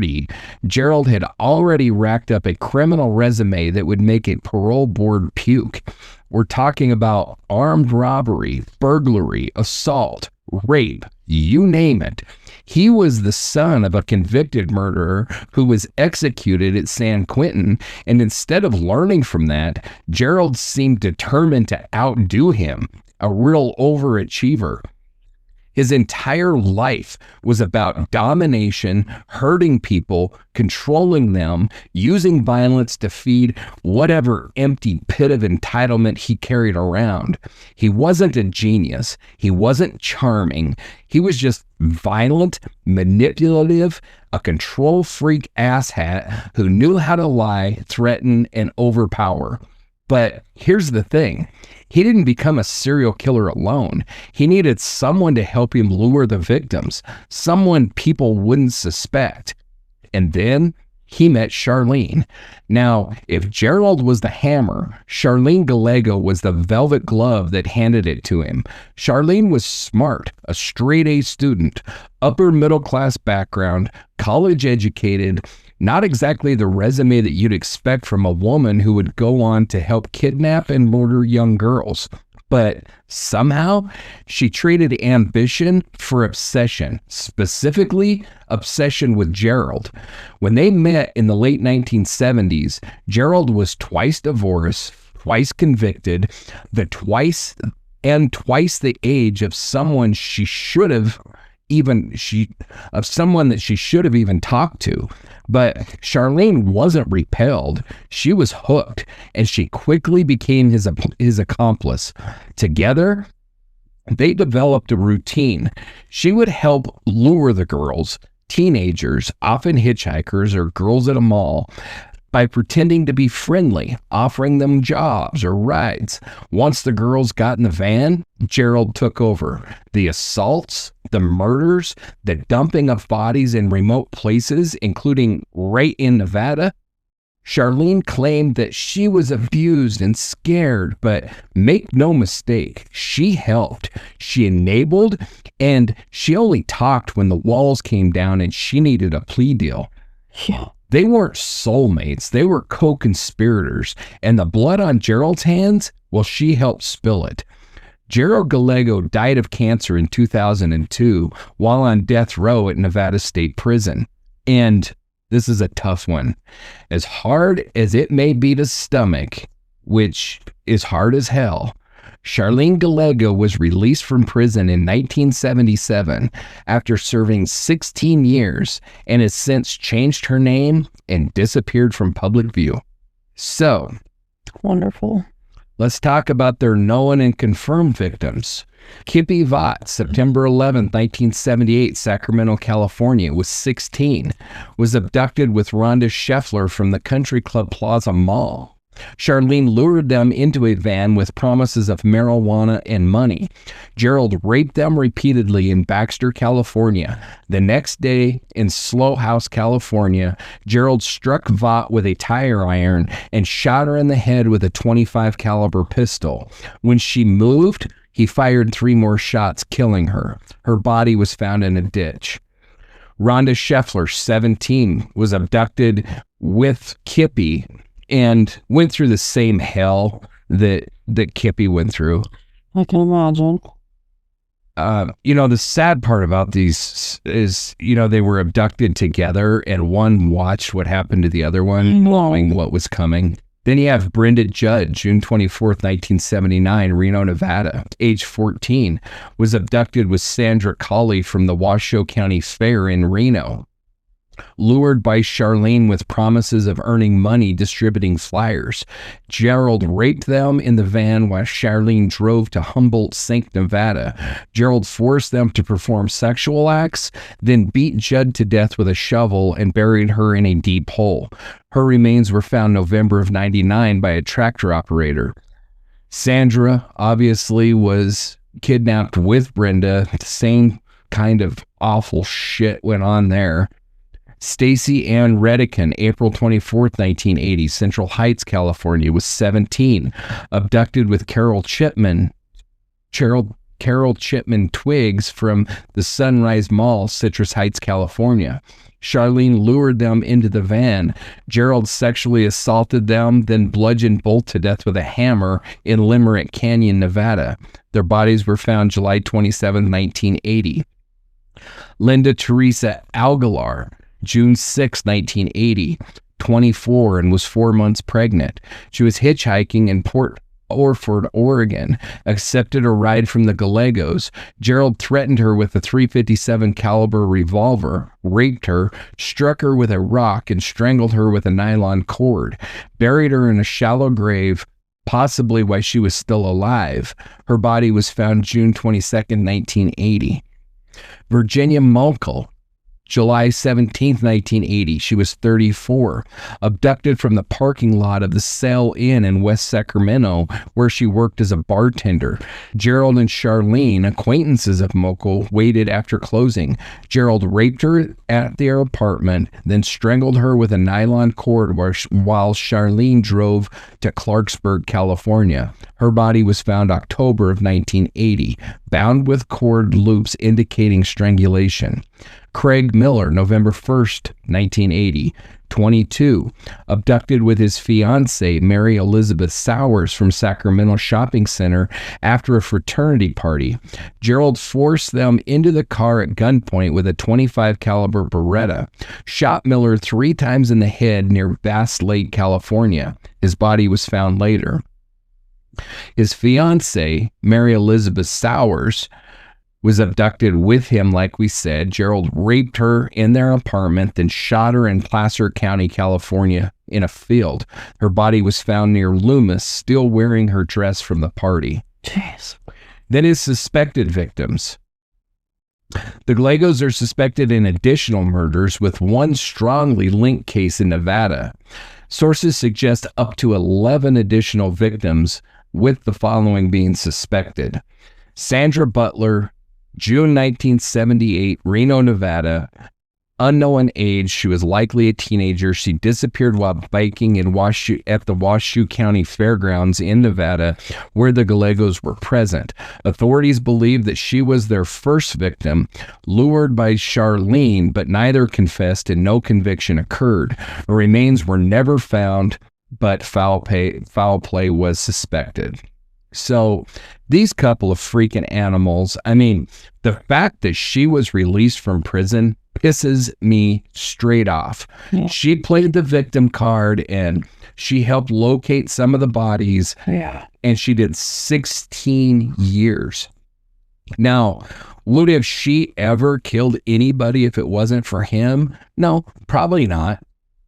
Gerald had already racked up a criminal resume that would make a parole board puke. We're talking about armed robbery, burglary, assault, rape, you name it. He was the son of a convicted murderer who was executed at San Quentin, and instead of learning from that, Gerald seemed determined to outdo him, a real overachiever. His entire life was about domination, hurting people, controlling them, using violence to feed whatever empty pit of entitlement he carried around. He wasn't a genius. He wasn't charming. He was just violent, manipulative, a control freak asshat who knew how to lie, threaten, and overpower. But here's the thing. He didn't become a serial killer alone. He needed someone to help him lure the victims, someone people wouldn't suspect. And then he met Charlene. Now, if Gerald was the hammer, Charlene Gallego was the velvet glove that handed it to him. Charlene was smart, a straight-A student, upper middle-class background, college educated, not exactly the resume that you'd expect from a woman who would go on to help kidnap and murder young girls. But somehow, she traded ambition for obsession, specifically obsession with Gerald. When they met in the late 1970s, Gerald was twice divorced, twice convicted, twice the age of someone that she should have even talked to. But Charlene wasn't repelled. She was hooked, and she quickly became his accomplice. Together, they developed a routine. She would help lure the girls, teenagers, often hitchhikers or girls at a mall, by pretending to be friendly, offering them jobs or rides. Once the girls got in the van, Gerald took over. The assaults, the murders, the dumping of bodies in remote places, including right in Nevada. Charlene claimed that she was abused and scared, but make no mistake, she helped, she enabled, and she only talked when the walls came down and she needed a plea deal. Yeah. They weren't soulmates, they were co-conspirators, and the blood on Gerald's hands, well, she helped spill it. Gerald Gallego died of cancer in 2002 while on death row at Nevada State Prison. And this is a tough one. As hard as it may be to stomach, which is hard as hell, Charlene Gallego was released from prison in 1977 after serving 16 years and has since changed her name and disappeared from public view. So, Wonderful. let's talk about their known and confirmed victims. Kippy Vaught, September 11, 1978, Sacramento, California, was 16, was abducted with Rhonda Scheffler from the Country Club Plaza Mall. Charlene lured them into a van with promises of marijuana and money. Gerald raped them repeatedly in Baxter, California. The next day, in Slow House, California, Gerald struck Vaught with a tire iron and shot her in the head with a .25 caliber pistol. When she moved, he fired 3 more shots, killing her. Her body was found in a ditch. Rhonda Scheffler, 17, was abducted with Kippy and went through the same hell that Kippy went through. I can imagine. The sad part about these is, they were abducted together and one watched what happened to the other one, knowing what was coming. Then you have Brenda Judd, June 24th, 1979, Reno, Nevada, age 14, was abducted with Sandra Colley from the Washoe County Fair in Reno. Lured by Charlene with promises of earning money distributing flyers, Gerald raped them in the van while Charlene drove to Humboldt, St. Nevada. Gerald forced them to perform sexual acts, then beat Judd to death with a shovel and buried her in a deep hole. Her remains were found November of '99 by a tractor operator. Sandra obviously was kidnapped with Brenda. The same kind of awful shit went on there. Stacy Ann Redican, April 24th, 1980, Central Heights, California, was 17, abducted with Carol Chipman Twigs from the Sunrise Mall, Citrus Heights, California. Charlene lured them into the van. Gerald sexually assaulted them, then bludgeoned both to death with a hammer in Limerick Canyon, Nevada. Their bodies were found July 27, 1980. Linda Teresa Aguilar, June 6, 1980, 24, and was 4 months pregnant. She was hitchhiking in Port Orford, Oregon, accepted a ride from the Gallegos. Gerald threatened her with a .357 caliber revolver, raped her, struck her with a rock, and strangled her with a nylon cord, buried her in a shallow grave, possibly while she was still alive. Her body was found June 22, 1980. Virginia Mulkel, July 17, 1980. She was 34, abducted from the parking lot of the Sail Inn in West Sacramento, where she worked as a bartender. Gerald and Charlene, acquaintances of Mokel, waited after closing. Gerald raped her at their apartment, then strangled her with a nylon cord while Charlene drove to Clarksburg, California. Her body was found October of 1980, bound with cord loops indicating strangulation. Craig Miller, November 1st, 1980, 22, abducted with his fiancée, Mary Elizabeth Sowers, from Sacramento Shopping Center after a fraternity party. Gerald forced them into the car at gunpoint with a .25 caliber Beretta, shot Miller 3 times in the head near Bass Lake, California. His body was found later. His fiancée, Mary Elizabeth Sowers, was abducted with him, like we said. Gerald raped her in their apartment, then shot her in Placer County, California, in a field. Her body was found near Loomis, still wearing her dress from the party. Jeez. Then his suspected victims. The Gallegos are suspected in additional murders, with one strongly linked case in Nevada. Sources suggest up to 11 additional victims, with the following being suspected. Sandra Butler, June 1978, Reno, Nevada. Unknown age, she was likely a teenager. She disappeared while biking at the Washoe County Fairgrounds in Nevada, where the Gallegos were present. Authorities believe that she was their first victim, lured by Charlene, but neither confessed and no conviction occurred. Her remains were never found, but foul play was suspected. So these couple of freaking animals, I mean, the fact that she was released from prison pisses me straight off. Yeah. She played the victim card and she helped locate some of the bodies. Yeah. And she did 16 years. Now, would she ever killed anybody if it wasn't for him? No, probably not.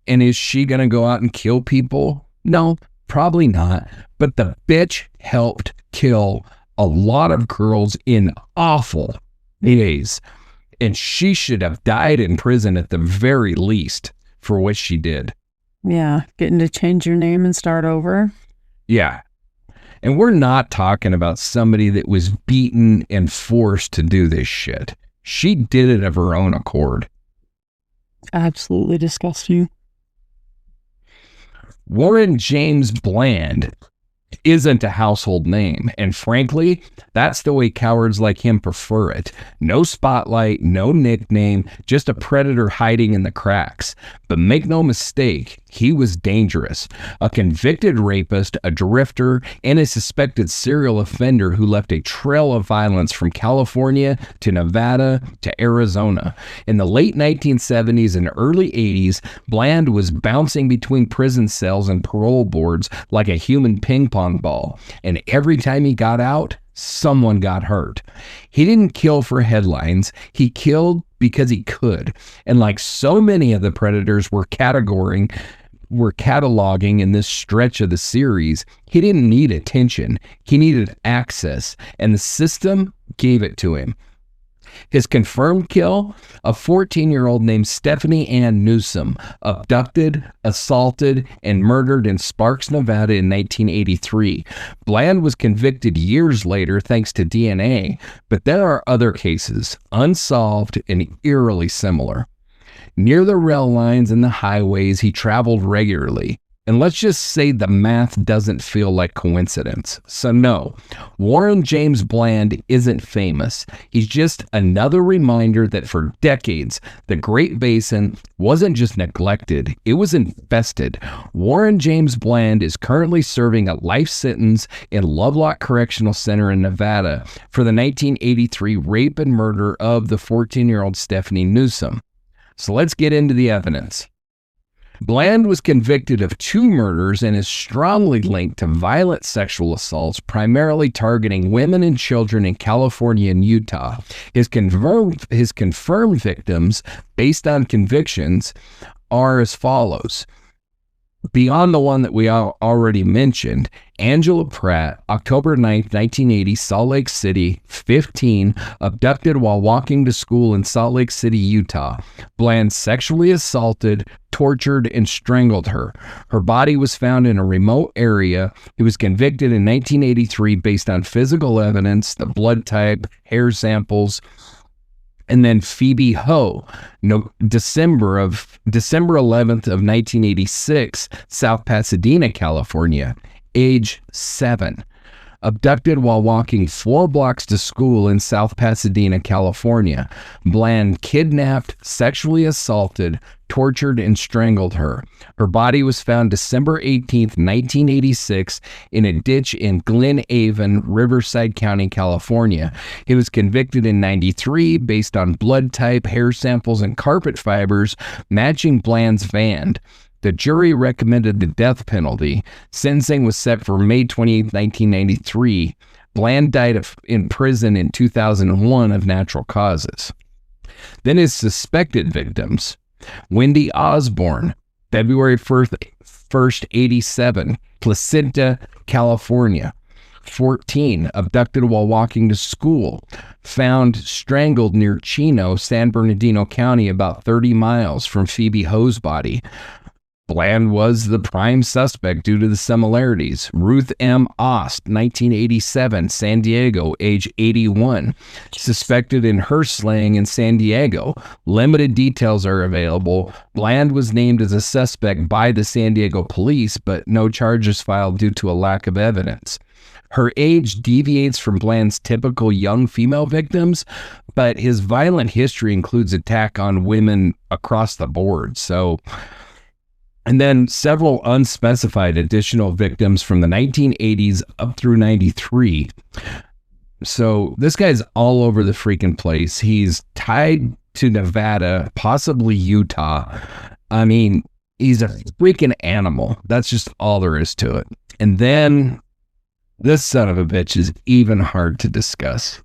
And is she going to go out and kill people? No, probably not. But the bitch helped kill a lot of girls in awful ways. And she should have died in prison at the very least for what she did. Yeah, getting to change your name and start over. Yeah. And we're not talking about somebody that was beaten and forced to do this shit. She did it of her own accord. Absolutely disgusting. Warren James Bland isn't a household name, and frankly, that's the way cowards like him prefer it. No spotlight, no nickname, just a predator hiding in the cracks. But make no mistake, he was dangerous. A convicted rapist, a drifter, and a suspected serial offender who left a trail of violence from California to Nevada to Arizona. In the late 1970s and early 80s, Bland was bouncing between prison cells and parole boards like a human ping pong ball, and every time he got out, someone got hurt. He didn't kill for headlines, he killed because he could. And like so many of the predators we're cataloging in this stretch of the series, he didn't need attention, he needed access, and the system gave it to him. His confirmed kill, a 14-year-old named Stephanie Ann Newsom, abducted, assaulted, and murdered in Sparks, Nevada in 1983. Bland was convicted years later thanks to DNA, but there are other cases, unsolved and eerily similar. Near the rail lines and the highways, he traveled regularly. And let's just say the math doesn't feel like coincidence. So no, Warren James Bland isn't famous. He's just another reminder that for decades, the Great Basin wasn't just neglected, it was infested. Warren James Bland is currently serving a life sentence in Lovelock Correctional Center in Nevada for the 1983 rape and murder of the 14-year-old Stephanie Newsom. So let's get into the evidence. Bland was convicted of 2 murders and is strongly linked to violent sexual assaults, primarily targeting women and children in California and Utah. His confirmed victims, based on convictions, are as follows. Beyond the one that we already mentioned, Angela Pratt, October 9th, 1980, Salt Lake City, 15, abducted while walking to school in Salt Lake City, Utah. Bland sexually assaulted, tortured, and strangled her. Her body was found in a remote area. He was convicted in 1983 based on physical evidence, the blood type, hair samples. And then Phoebe Ho, December 11th of 1986, South Pasadena, California, age 7. Abducted while walking 4 blocks to school in South Pasadena, California. Bland kidnapped, sexually assaulted, tortured, and strangled her. Her body was found December 18th, 1986, in a ditch in Glen Avon, Riverside County, California. He was convicted in 93 based on blood type, hair samples, and carpet fibers matching Bland's van. The jury recommended the death penalty. Sentencing was set for May 28, 1993. Bland died in prison in 2001 of natural causes. Then his suspected victims. Wendy Osborne, February 1st, 87, Placentia, California. 14, abducted while walking to school. Found strangled near Chino, San Bernardino County, about 30 miles from Phoebe Ho's body. Bland was the prime suspect due to the similarities. Ruth M. Ost, 1987, San Diego, age 81, suspected in her slaying in San Diego. Limited details are available. Bland was named as a suspect by the San Diego police, but no charges filed due to a lack of evidence. Her age deviates from Bland's typical young female victims, but his violent history includes attack on women across the board. And then several unspecified additional victims from the 1980s up through 93. So this guy's all over the freaking place. He's tied to Nevada, possibly Utah. I mean, he's a freaking animal. That's just all there is to it. And then this son of a bitch is even hard to discuss.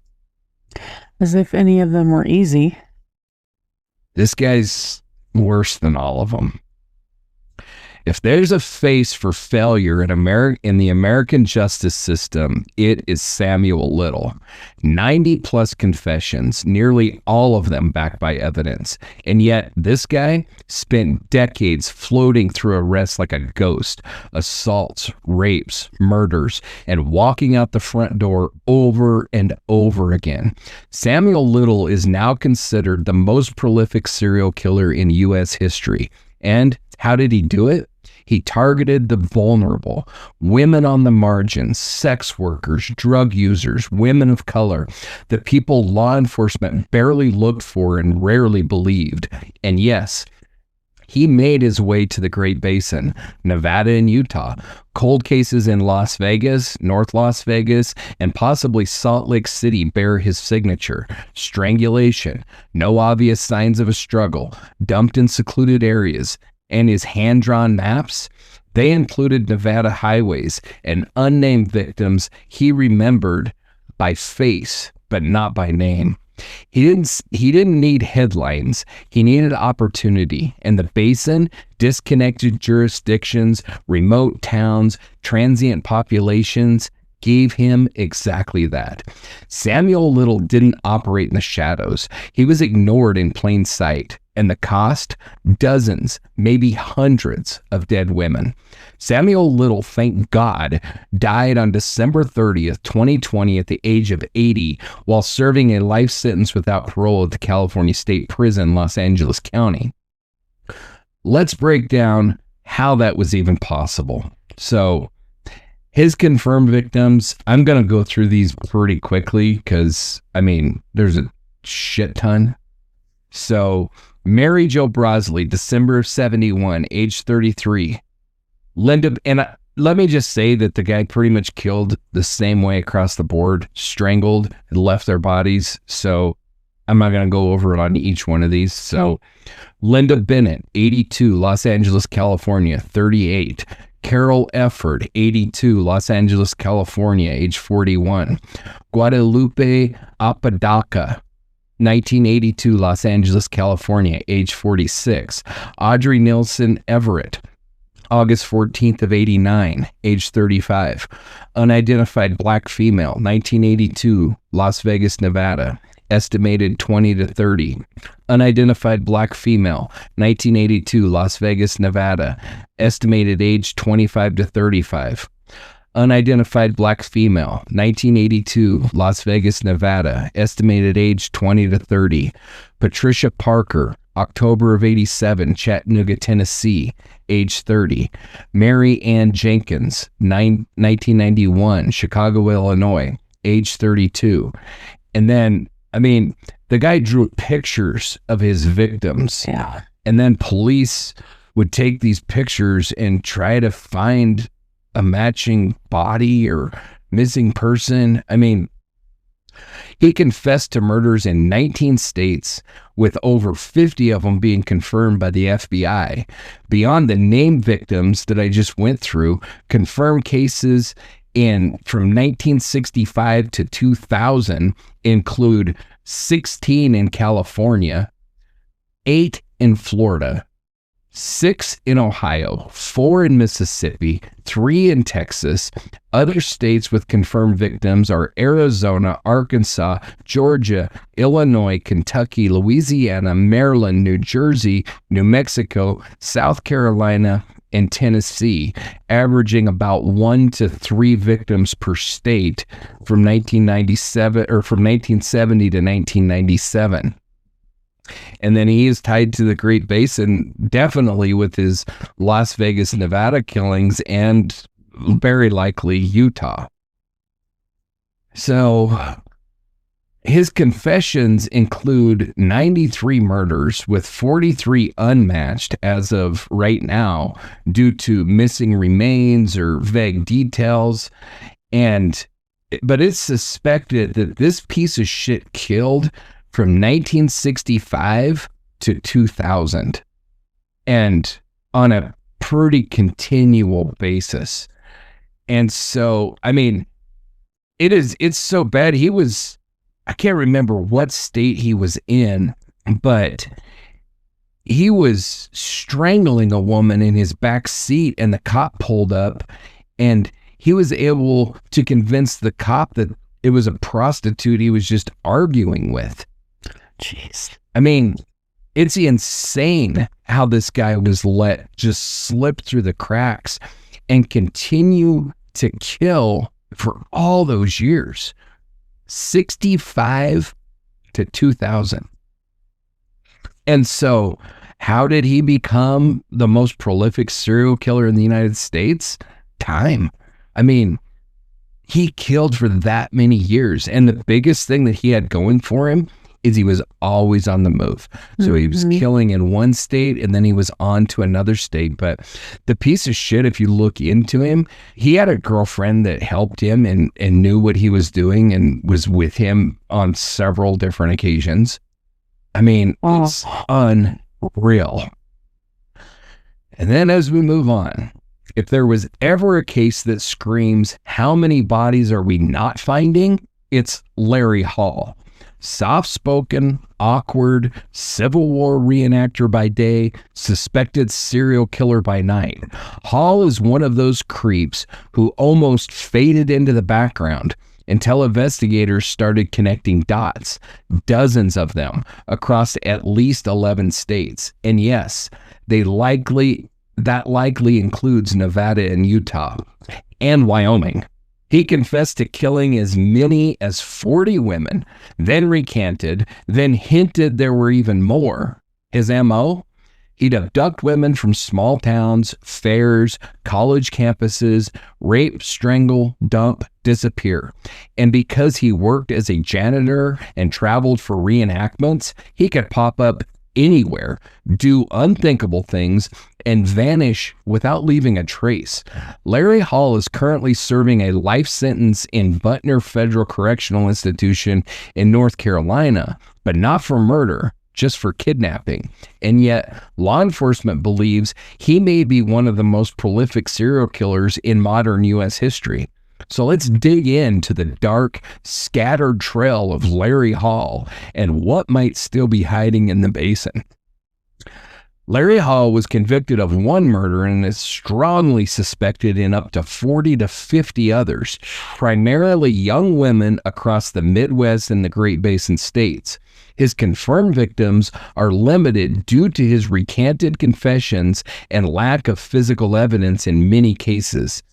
As if any of them were easy. This guy's worse than all of them. If there's a face for failure in the American justice system, it is Samuel Little. 90 plus confessions, nearly all of them backed by evidence. And yet this guy spent decades floating through arrests like a ghost, assaults, rapes, murders, and walking out the front door over and over again. Samuel Little is now considered the most prolific serial killer in U.S. history. And how did he do it? He targeted the vulnerable, women on the margins, sex workers, drug users, women of color, the people law enforcement barely looked for and rarely believed. And yes, he made his way to the Great Basin, Nevada and Utah, cold cases in Las Vegas, North Las Vegas, and possibly Salt Lake City bear his signature. Strangulation, no obvious signs of a struggle, dumped in secluded areas, and his hand-drawn maps, they included Nevada highways and unnamed victims he remembered by face, but not by name. He didn't need headlines. He needed opportunity. And the basin, disconnected jurisdictions, remote towns, transient populations gave him exactly that. Samuel Little didn't operate in the shadows. He was ignored in plain sight. And the cost? Dozens, maybe hundreds of dead women. Samuel Little, thank God, died on December 30th, 2020 at the age of 80 while serving a life sentence without parole at the California State Prison, Los Angeles County. Let's break down how that was even possible. So, his confirmed victims, I'm going to go through these pretty quickly because, there's a shit ton. So, Mary Jo Brosley, December of 71, age 33. Linda, and let me just say that the guy pretty much killed the same way across the board, strangled and left their bodies. So I'm not going to go over it on each one of these. So Linda Bennett, 82, Los Angeles, California, 38. Carol Efford, 82, Los Angeles, California, age 41. Guadalupe Apodaca, 1982, Los Angeles, California, age 46. Audrey Nilsen Everett, August 14th of 89, age 35. Unidentified black female, 1982, Las Vegas, Nevada, estimated 20 to 30. Unidentified black female, 1982, Las Vegas, Nevada, estimated age 25 to 35. Unidentified black female, 1982, Las Vegas, Nevada, estimated age 20 to 30. Patricia Parker, October of 87, Chattanooga, Tennessee, age 30. Mary Ann Jenkins, 1991, Chicago, Illinois, age 32. And then, the guy drew pictures of his victims. Yeah. And then police would take these pictures and try to find a matching body or missing person. He confessed to murders in 19 states, with over 50 of them being confirmed by the FBI. Beyond the named victims that I just went through, confirmed cases from 1965 to 2000 include 16 in California, 8 in Florida, 6 in Ohio, 4 in Mississippi, 3 in Texas. Other states with confirmed victims are Arizona, Arkansas, Georgia, Illinois, Kentucky, Louisiana, Maryland, New Jersey, New Mexico, South Carolina, and Tennessee, averaging about 1 to 3 victims per state from 1970 to 1997. And then he is tied to the Great Basin, definitely with his Las Vegas, Nevada killings, and very likely Utah. So his confessions include 93 murders, with 43 unmatched as of right now due to missing remains or vague details. But it's suspected that this piece of shit killed from 1965 to 2000, and on a pretty continual basis. And so, it's so bad. I can't remember what state he was in, but he was strangling a woman in his back seat, and the cop pulled up, and he was able to convince the cop that it was a prostitute he was just arguing with. Jeez. I mean, it's insane how this guy was let just slip through the cracks and continue to kill for all those years. 65 to 2000. And so, how did he become the most prolific serial killer in the United States? Time. I mean, he killed for that many years. And the biggest thing that he had going for him is he was always on the move. So he was killing in one state, and then he was on to another state. But the piece of shit, if you look into him, he had a girlfriend that helped him and knew what he was doing and was with him on several different occasions. I mean, it's unreal. And then as we move on, if there was ever a case that screams, how many bodies are we not finding? It's Larry Hall. Soft-spoken, awkward, Civil War reenactor by day, suspected serial killer by night. Hall is one of those creeps who almost faded into the background until investigators started connecting dots, dozens of them across at least 11 states. And yes, that likely includes Nevada and Utah and Wyoming. He confessed to killing as many as 40 women, then recanted, then hinted there were even more. His MO? He'd abduct women from small towns, fairs, college campuses, rape, strangle, dump, disappear. And because he worked as a janitor and traveled for reenactments, he could pop up anywhere, do unthinkable things, and vanish without leaving a trace. Larry Hall is currently serving a life sentence in Butner Federal Correctional Institution in North Carolina, but not for murder, just for kidnapping. And yet, law enforcement believes he may be one of the most prolific serial killers in modern U.S. history. So let's dig into the dark, scattered trail of Larry Hall and what might still be hiding in the basin. Larry Hall was convicted of one murder and is strongly suspected in up to 40 to 50 others, primarily young women across the Midwest and the Great Basin states. His confirmed victims are limited due to his recanted confessions and lack of physical evidence in many cases.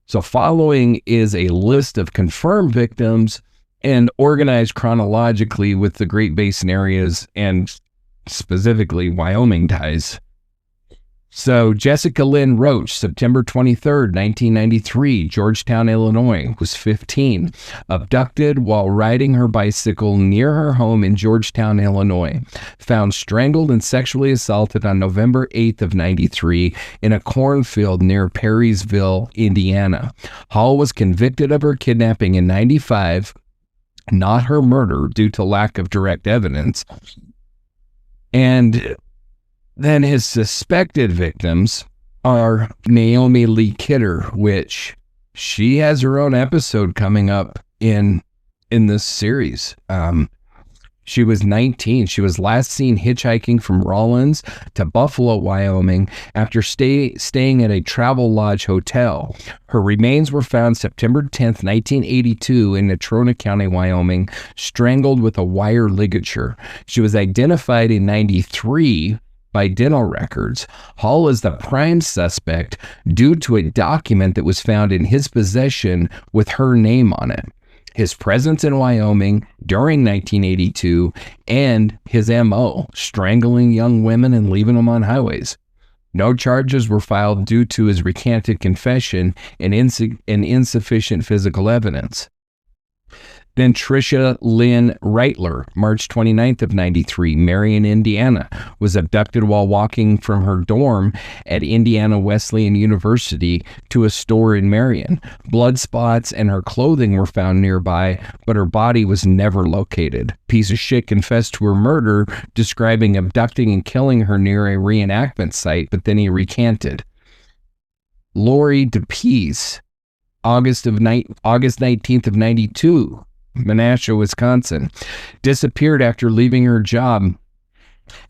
So following is a list of confirmed victims and organized chronologically with the Great Basin areas and specifically Wyoming ties. So Jessica Lynn Roach, September 23rd, 1993, Georgetown, Illinois, was 15, abducted while riding her bicycle near her home in Georgetown, Illinois, found strangled and sexually assaulted on November 8th of 93 in a cornfield near Perrysville, Indiana. Hall was convicted of her kidnapping in 95, not her murder due to lack of direct evidence. And then his suspected victims are Naomi Lee Kidder, which she has her own episode coming up in this series. She was 19. She was last seen hitchhiking from Rawlins to Buffalo, Wyoming, after staying at a Travel Lodge hotel. Her remains were found September 10th, 1982 in Natrona County, Wyoming, strangled with a wire ligature. She was identified in 93 by dental records. Hall is the prime suspect due to a document that was found in his possession with her name on it. His presence in Wyoming during 1982, and his MO, strangling young women and leaving them on highways. No charges were filed due to his recanted confession and insufficient physical evidence. Then Tricia Lynn Reitler, March 29th of 93, Marion, Indiana, was abducted while walking from her dorm at Indiana Wesleyan University to a store in Marion. Blood spots and her clothing were found nearby, but her body was never located. Piece of shit confessed to her murder, describing abducting and killing her near a reenactment site, but then he recanted. Lori DePease, August 19th of 92, Menasha, Wisconsin, disappeared after leaving her job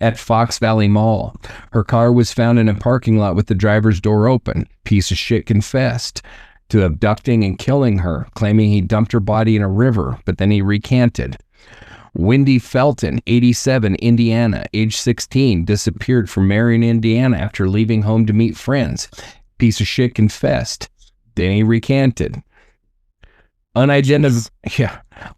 At Fox Valley Mall, her car was found in a parking lot with the driver's door open. Piece of shit confessed to abducting and killing her, claiming he dumped her body in a river, but then he recanted. Wendy Felton, 87, Indiana, age 16, disappeared from Marion, Indiana after leaving home to meet friends. Piece of shit confessed. Then he recanted.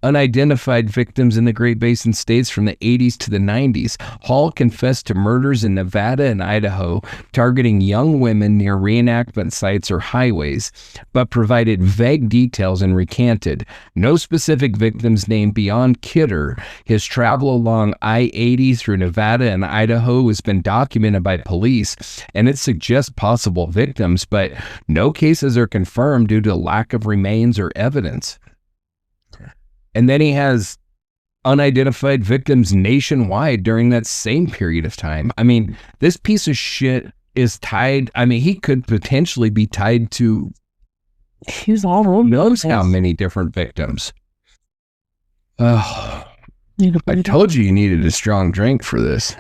Unidentified victims in the Great Basin states from the 80s to the 90s. Hall confessed to murders in Nevada and Idaho, targeting young women near reenactment sites or highways, but provided vague details and recanted. No specific victims named beyond Kidder. His travel along I-80 through Nevada and Idaho has been documented by police, and it suggests possible victims, but no cases are confirmed due to lack of remains or evidence. And then he has unidentified victims nationwide during that same period of time. I mean, this piece of shit is tied. I mean, he could potentially be tied to He's all over. who knows how many different victims. Oh, I told you needed a strong drink for this.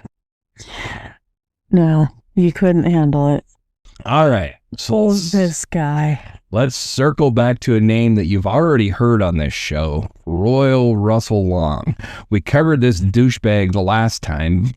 No, you couldn't handle it. All right. So This guy. let's circle back to a name that you've already heard on this show, Royal Russell Long. We covered this douchebag the last time,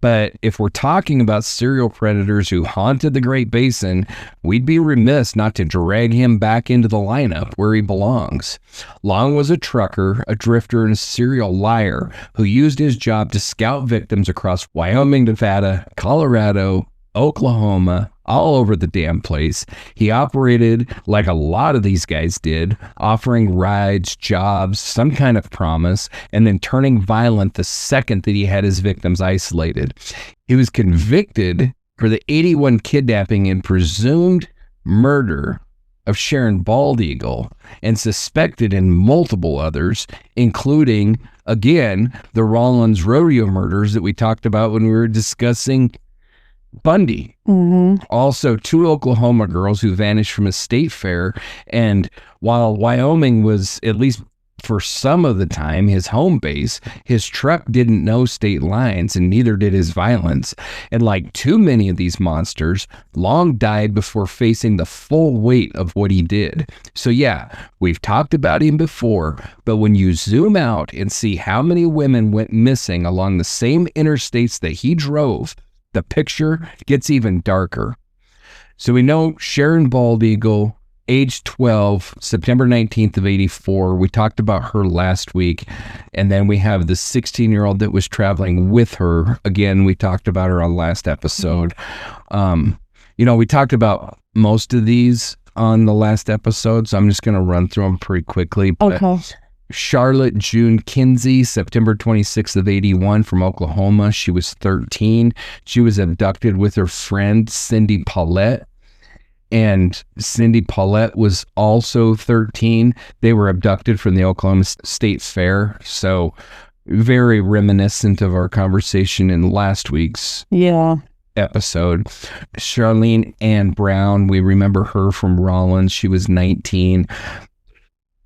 but if we're talking about serial predators who haunted the Great Basin, we'd be remiss not to drag him back into the lineup where he belongs. Long was a trucker, a drifter, and a serial liar who used his job to scout victims across Wyoming, Nevada, Colorado, Oklahoma, all over the damn place. He operated like a lot of these guys did, offering rides, jobs, some kind of promise, and then turning violent the second that he had his victims isolated. He was convicted for the 81 kidnapping and presumed murder of Sharon Bald and suspected in multiple others, including, again, the Rawlins rodeo murders that we talked about when we were discussing Bundy. Mm-hmm. Also, 2 Oklahoma girls who vanished from a state fair. And while Wyoming was, at least for some of the time, his home base, his truck didn't know state lines, and neither did his violence. And like too many of these monsters, Long died before facing the full weight of what he did. So yeah, we've talked about him before, but when you zoom out and see how many women went missing along the same interstates that he drove, the picture gets even darker. So we know Sharon Bald age 12, September 19th of 84. We talked about her last week. And then we have the 16-year-old that was traveling with her. Again, we talked about her on last episode. We talked about most of these on the last episode, so I'm just going to run through them pretty quickly. Okay. Charlotte June Kinsey, September 26th of 81 from Oklahoma. She was 13. She was abducted with her friend, Cindy Paulette. And Cindy Paulette was also 13. They were abducted from the Oklahoma State Fair. So very reminiscent of our conversation in last week's episode. Charlene Ann Brown, we remember her from Rawlins. She was 19.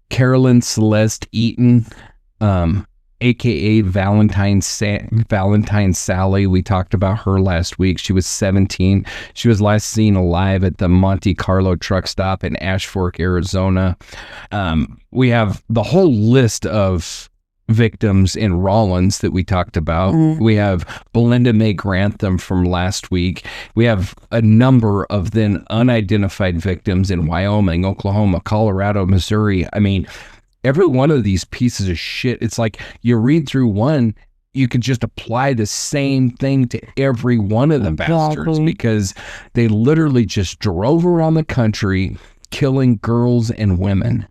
Carolyn Celeste Eaton, aka Valentine Sally. We talked about her last week. She was 17. She was last seen alive at the Monte Carlo truck stop in Ash Fork, Arizona. We have the whole list of victims in Rawlins that we talked about. We have Belinda May Grantham from last week. We have a number of then unidentified victims in Wyoming, Oklahoma, Colorado, Missouri. I mean, every one of these pieces of shit, it's like you read through one, you could just apply the same thing to every one of the bastards, because they literally just drove around the country killing girls and women.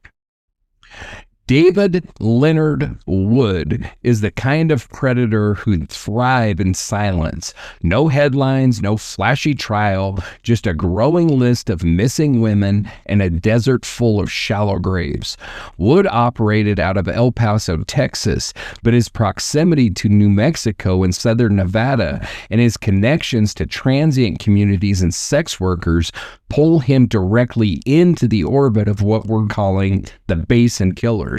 David Leonard Wood is the kind of predator who'd thrive in silence. No headlines, no flashy trial, just a growing list of missing women and a desert full of shallow graves. Wood operated out of El Paso, Texas, but his proximity to New Mexico and southern Nevada and his connections to transient communities and sex workers pull him directly into the orbit of what we're calling the Basin Killers.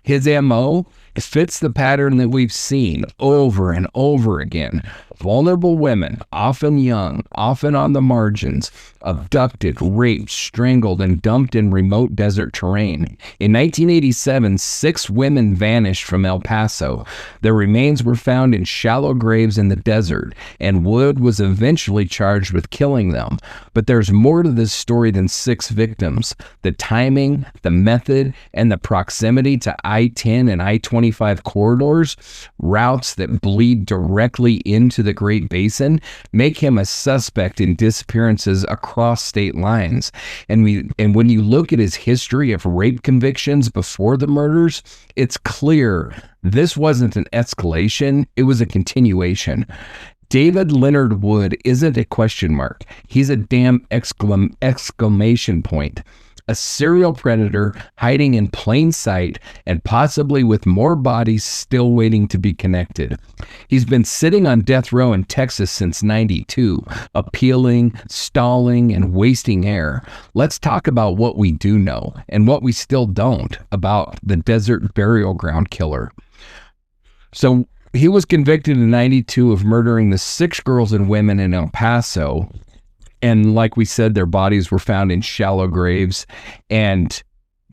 His MO, It fits the pattern that we've seen over and over again. Vulnerable women, often young, often on the margins, abducted, raped, strangled, and dumped in remote desert terrain. In 1987, 6 women vanished from El Paso. Their remains were found in shallow graves in the desert, and Wood was eventually charged with killing them. But there's more to this story than 6 victims. The timing, the method, and the proximity to I-10 and I-25 corridors, routes that bleed directly into the Great Basin, make him a suspect in disappearances across state lines. And when you look at his history of rape convictions before the murders, it's clear this wasn't an escalation, it was a continuation. David Leonard Wood isn't a question mark. He's a damn exclamation point. A serial predator hiding in plain sight and possibly with more bodies still waiting to be connected. He's been sitting on death row in Texas since '92, appealing, stalling, and wasting air. Let's talk about what we do know and what we still don't about the desert burial ground killer. So he was convicted in '92 of murdering the 6 girls and women in El Paso. And like we said, their bodies were found in shallow graves. And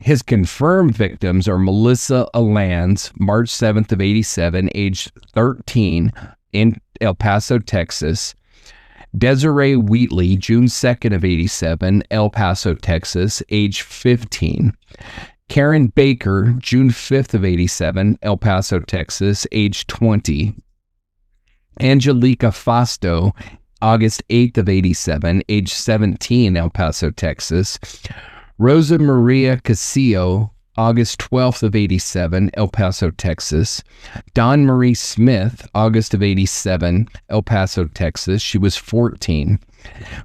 his confirmed victims are Melissa Alans, March 7th of '87, age 13, in El Paso, Texas. Desiree Wheatley, June 2nd of '87, El Paso, Texas, age 15. Karen Baker, June 5th of '87, El Paso, Texas, age 20. Angelica Fasto, August 8th of '87, age 17, El Paso, Texas. Rosa Maria Casillo, August 12th of '87, El Paso, Texas. Dawn Marie Smith, August of '87, El Paso, Texas. She was 14.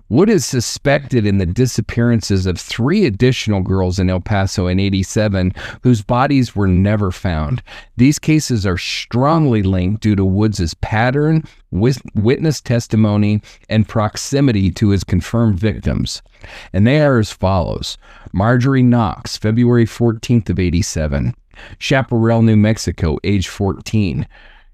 Wood is suspected in the disappearances of 3 additional girls in El Paso in '87 whose bodies were never found. These cases are strongly linked due to Woods' pattern, witness testimony, and proximity to his confirmed victims. And they are as follows. Marjorie Knox, February 14th of '87, Chaparral, New Mexico, age 14.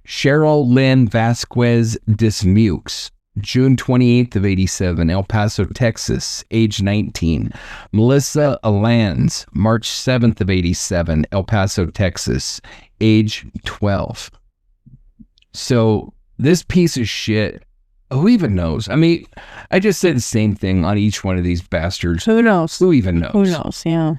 Cheryl Lynn Vasquez Dismukes, June 28th of '87, El Paso, Texas, age 19. Melissa Alans, March 7th of '87, El Paso, Texas, age 12. So this piece of shit, who even knows? I mean, I just said the same thing on each one of these bastards. Who knows? Who even knows? Who knows, yeah.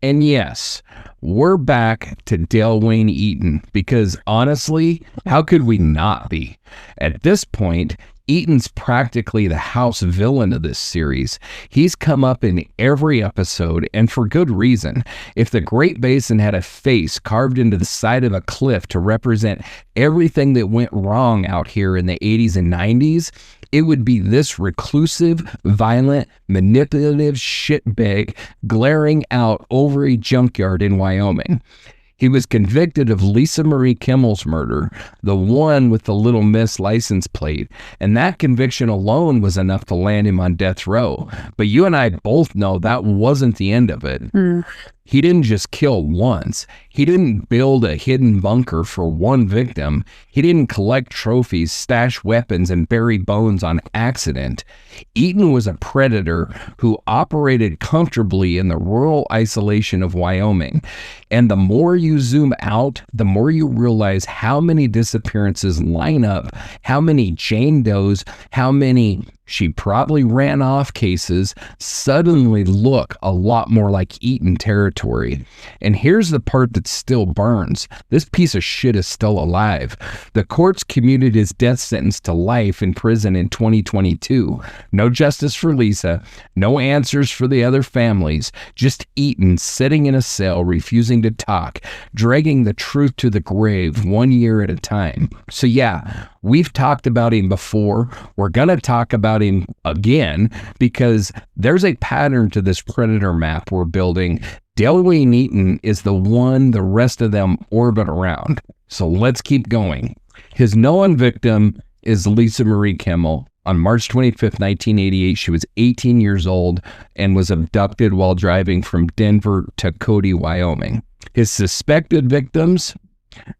And yes, we're back to Dale Wayne Eaton, because honestly, how could we not be? At this point, Eaton's practically the house villain of this series. He's come up in every episode, and for good reason. If the Great Basin had a face carved into the side of a cliff to represent everything that went wrong out here in the 80s and 90s, it would be this reclusive, violent, manipulative shitbag glaring out over a junkyard in Wyoming. He was convicted of Lisa Marie Kimmel's murder, the one with the Little Miss license plate, and that conviction alone was enough to land him on death row. But you and I both know that wasn't the end of it. He didn't just kill once. He didn't build a hidden bunker for one victim. He didn't collect trophies, stash weapons, and bury bones on accident. Eaton was a predator who operated comfortably in the rural isolation of Wyoming. And the more you zoom out, the more you realize how many disappearances line up, how many Jane Does, how many she probably ran off cases suddenly look a lot more like Eaton territory. And here's the part that still burns. This piece of shit is still alive. The courts commuted his death sentence to life in prison in 2022. No justice for Lisa, no answers for the other families, just Eaton sitting in a cell refusing to talk, dragging the truth to the grave 1 year at a time. So yeah, we've talked about him before. We're gonna talk about him again because there's a pattern to this predator map we're building. Dale Wayne Eaton is the one the rest of them orbit around. So let's keep going. His known victim is Lisa Marie Kimmel. On March 25th, 1988, she was 18 years old and was abducted while driving from Denver to Cody, Wyoming. His suspected victims,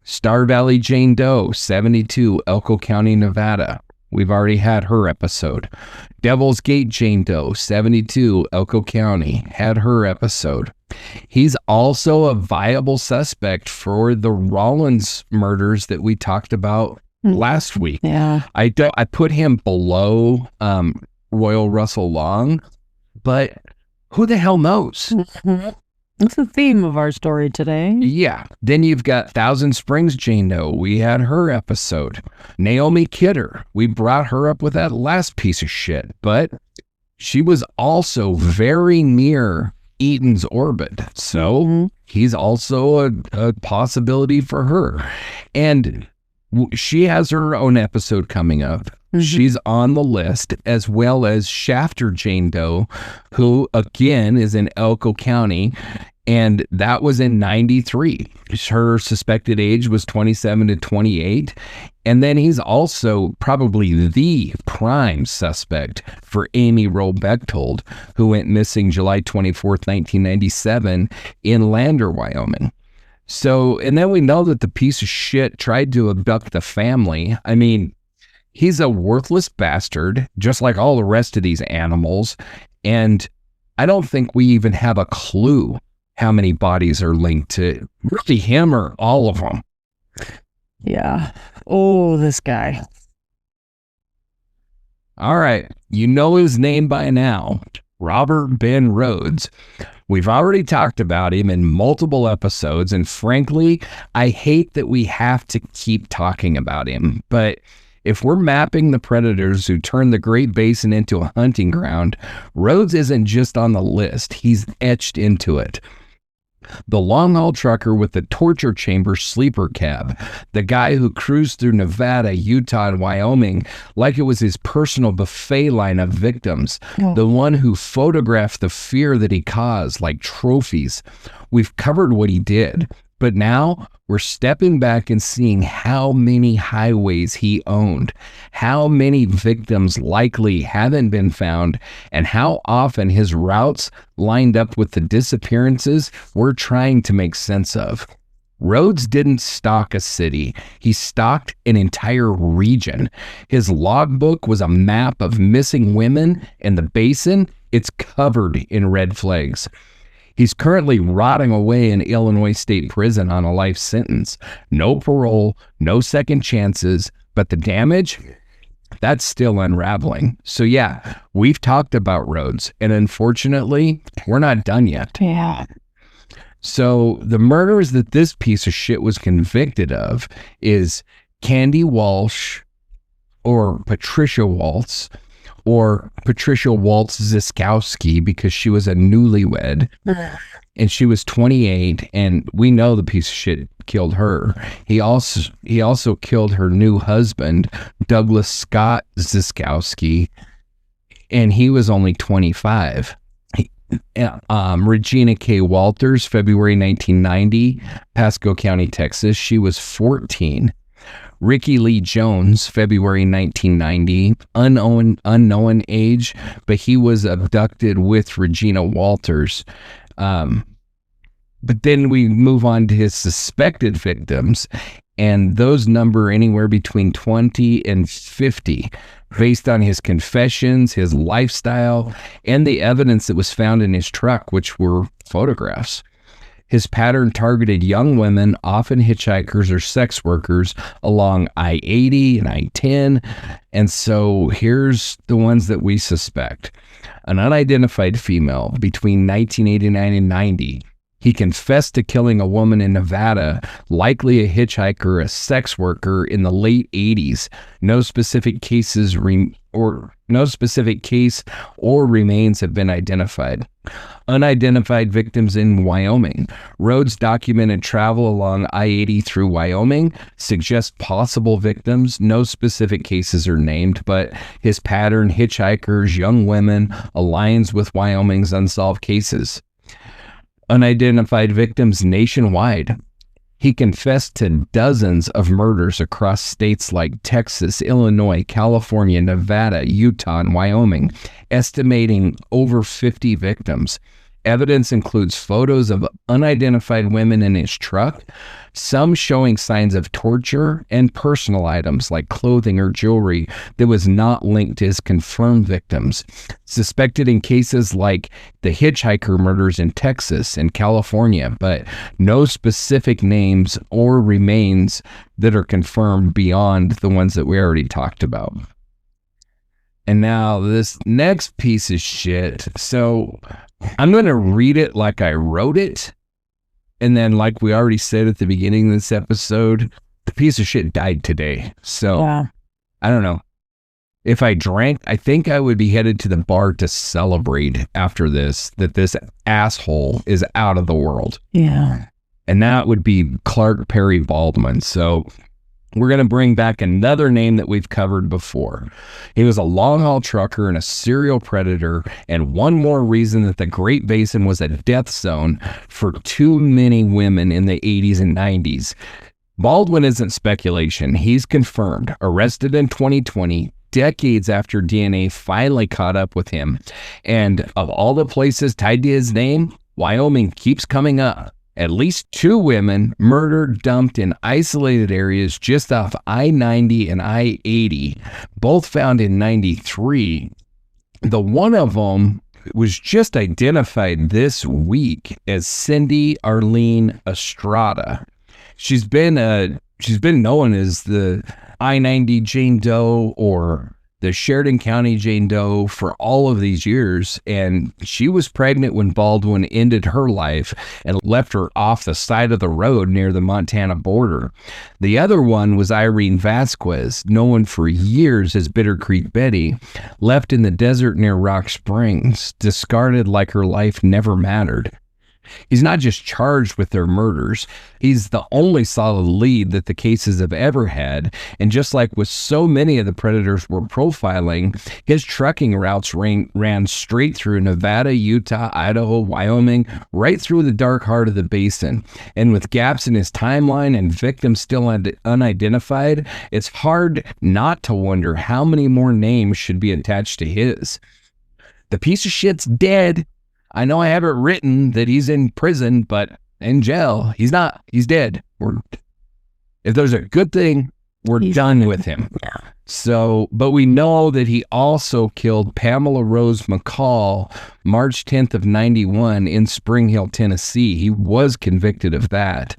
Star Valley Jane Doe, 72, Elko County, Nevada. We've already had her episode. Devil's Gate Jane Doe, 72, Elko County, had her episode. He's also a viable suspect for the Rollins murders that we talked about last week. Yeah. I put him below Royal Russell Long, but who the hell knows? That's the theme of our story today. Yeah. Then you've got Thousand Springs Jane Doe. We had her episode. Naomi Kidder. We brought her up with that last piece of shit, but she was also very near Eaton's orbit. So he's also a possibility for her. And she has her own episode coming up. She's on the list, as well as Shafter Jane Doe, who again is in Elko County, and that was in 93. Her suspected age was 27 to 28. And then he's also probably the prime suspect for Amy Roe Bechtold, who went missing July 24th, 1997 in Lander, Wyoming. So, and then we know that the piece of shit tried to abduct the family. I mean, he's a worthless bastard, just like all the rest of these animals. And I don't think we even have a clue how many bodies are linked to really him or all of them. Yeah. Oh, this guy. All right. You know his name by now. Robert Ben Rhoades. We've already talked about him in multiple episodes, and frankly, I hate that we have to keep talking about him. But if we're mapping the predators who turned the Great Basin into a hunting ground, Rhoades isn't just on the list, he's etched into it. The long-haul trucker with the torture chamber sleeper cab, the guy who cruised through Nevada, Utah, and Wyoming like it was his personal buffet line of victims, the one who photographed the fear that he caused like trophies. We've covered what he did, but now we're stepping back and seeing how many highways he owned, how many victims likely haven't been found, and how often his routes lined up with the disappearances we're trying to make sense of. Rhoades didn't stalk a city. He stalked an entire region. His logbook was a map of missing women in the basin. It's covered in red flags. He's currently rotting away in Illinois State Prison on a life sentence. No parole, no second chances, but the damage, that's still unraveling. So yeah, we've talked about Rhoades, and unfortunately, we're not done yet. Yeah. So the murders that this piece of shit was convicted of is Candy Walsh, or Patricia Waltz, or Patricia Waltz Ziskowski, because she was a newlywed and she was 28, and we know the piece of shit killed her. He also killed her new husband, Douglas Scott Ziskowski, and he was only 25. Regina K. Walters, February 1990, Pasco County, Texas. She was 14. Ricky Lee Jones, February 1990, unknown age, but he was abducted with Regina Walters. But then we move on to his suspected victims, and those number anywhere between 20 and 50, based on his confessions, his lifestyle, and the evidence that was found in his truck, which were photographs. His pattern targeted young women, often hitchhikers or sex workers, along I-80 and I-10. And so here's the ones that we suspect. An unidentified female between 1989 and 90. He confessed to killing a woman in Nevada, likely a hitchhiker, a sex worker in the late 80s. No specific case or remains have been identified. Unidentified victims in Wyoming. Rhoades documented travel along I-80 through Wyoming, suggests possible victims. No specific cases are named, but his pattern, hitchhikers, young women, aligns with Wyoming's unsolved cases. Unidentified victims nationwide. He confessed to dozens of murders across states like Texas, Illinois, California, Nevada, Utah, and Wyoming, estimating over 50 victims. Evidence includes photos of unidentified women in his truck, some showing signs of torture, and personal items like clothing or jewelry that was not linked to his confirmed victims. Suspected in cases like the hitchhiker murders in Texas and California, but no specific names or remains that are confirmed beyond the ones that we already talked about. And now this next piece of shit. So I'm going to read it like I wrote it. And then, like we already said at the beginning of this episode, the piece of shit died today. So yeah. I don't know. If I drank, I think I would be headed to the bar to celebrate after this, that this asshole is out of the world. Yeah. And that would be Clark Perry Baldwin. So we're going to bring back another name that we've covered before. He was a long-haul trucker and a serial predator, and one more reason that the Great Basin was a death zone for too many women in the 80s and 90s. Baldwin isn't speculation. He's confirmed. Arrested in 2020, decades after DNA finally caught up with him. And of all the places tied to his name, Wyoming keeps coming up. At least 2 women murdered, dumped in isolated areas just off I-90 and I-80, both found in 93. The one of them was just identified this week as Cindy Arlene Estrada. She's been known as the I-90 Jane Doe or the Sheridan County Jane Doe for all of these years, and she was pregnant when Baldwin ended her life and left her off the side of the road near the Montana border. The other one was Irene Vasquez, known for years as Bitter Creek Betty, left in the desert near Rock Springs, discarded like her life never mattered. He's not just charged with their murders, he's the only solid lead that the cases have ever had, and just like with so many of the predators we're profiling, his trucking routes ran straight through Nevada, Utah, Idaho, Wyoming, right through the dark heart of the basin. And with gaps in his timeline and victims still unidentified, it's hard not to wonder how many more names should be attached to his. The piece of shit's dead. I know I have it written that he's in prison, but in jail, he's not. He's dead. If there's a good thing, he's done with him. Yeah. So, but we know that he also killed Pamela Rose McCall March 10th of 91 in Spring Hill, Tennessee. He was convicted of that.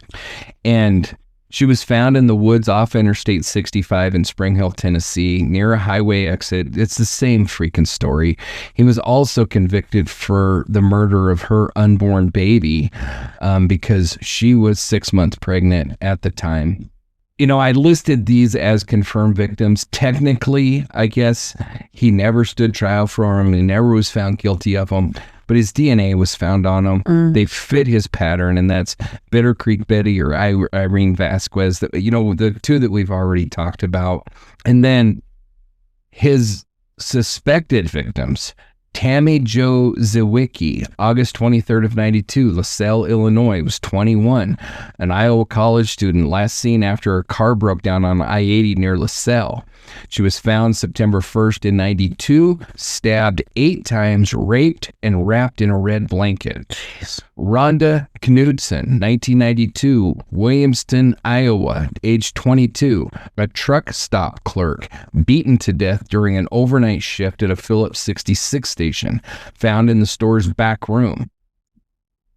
And she was found in the woods off Interstate 65 in Spring Hill, Tennessee, near a highway exit. It's the same freaking story. He was also convicted for the murder of her unborn baby because she was 6 months pregnant at the time. You know, I listed these as confirmed victims. Technically, I guess he never stood trial for them. He never was found guilty of them. But his DNA was found on them. They fit his pattern, and that's Bitter Creek Betty or Irene Vasquez, the 2 that we've already talked about. And then his suspected victims, Tammy Jo Zywicki, August 23rd of 92, LaSalle, Illinois, was 21, an Iowa college student, last seen after her car broke down on I-80 near LaSalle. She was found September 1st in 92, stabbed 8 times, raped, and wrapped in a red blanket. Jeez. Rhonda Knudsen, 1992, Williamston, Iowa, age 22, a truck stop clerk, beaten to death during an overnight shift at a Phillips 66 station, found in the store's back room.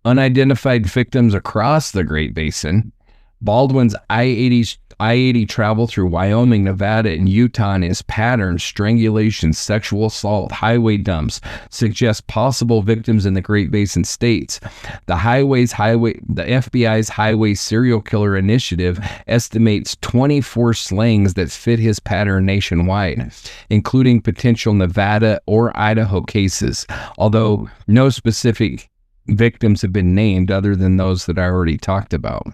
Unidentified victims across the Great Basin. Baldwin's I-80 travel through Wyoming, Nevada, and Utah, and his patterns, strangulation, sexual assault, highway dumps, suggest possible victims in the Great Basin states. The FBI's Highway Serial Killer Initiative estimates 24 slayings that fit his pattern nationwide, including potential Nevada or Idaho cases, although no specific victims have been named other than those that I already talked about.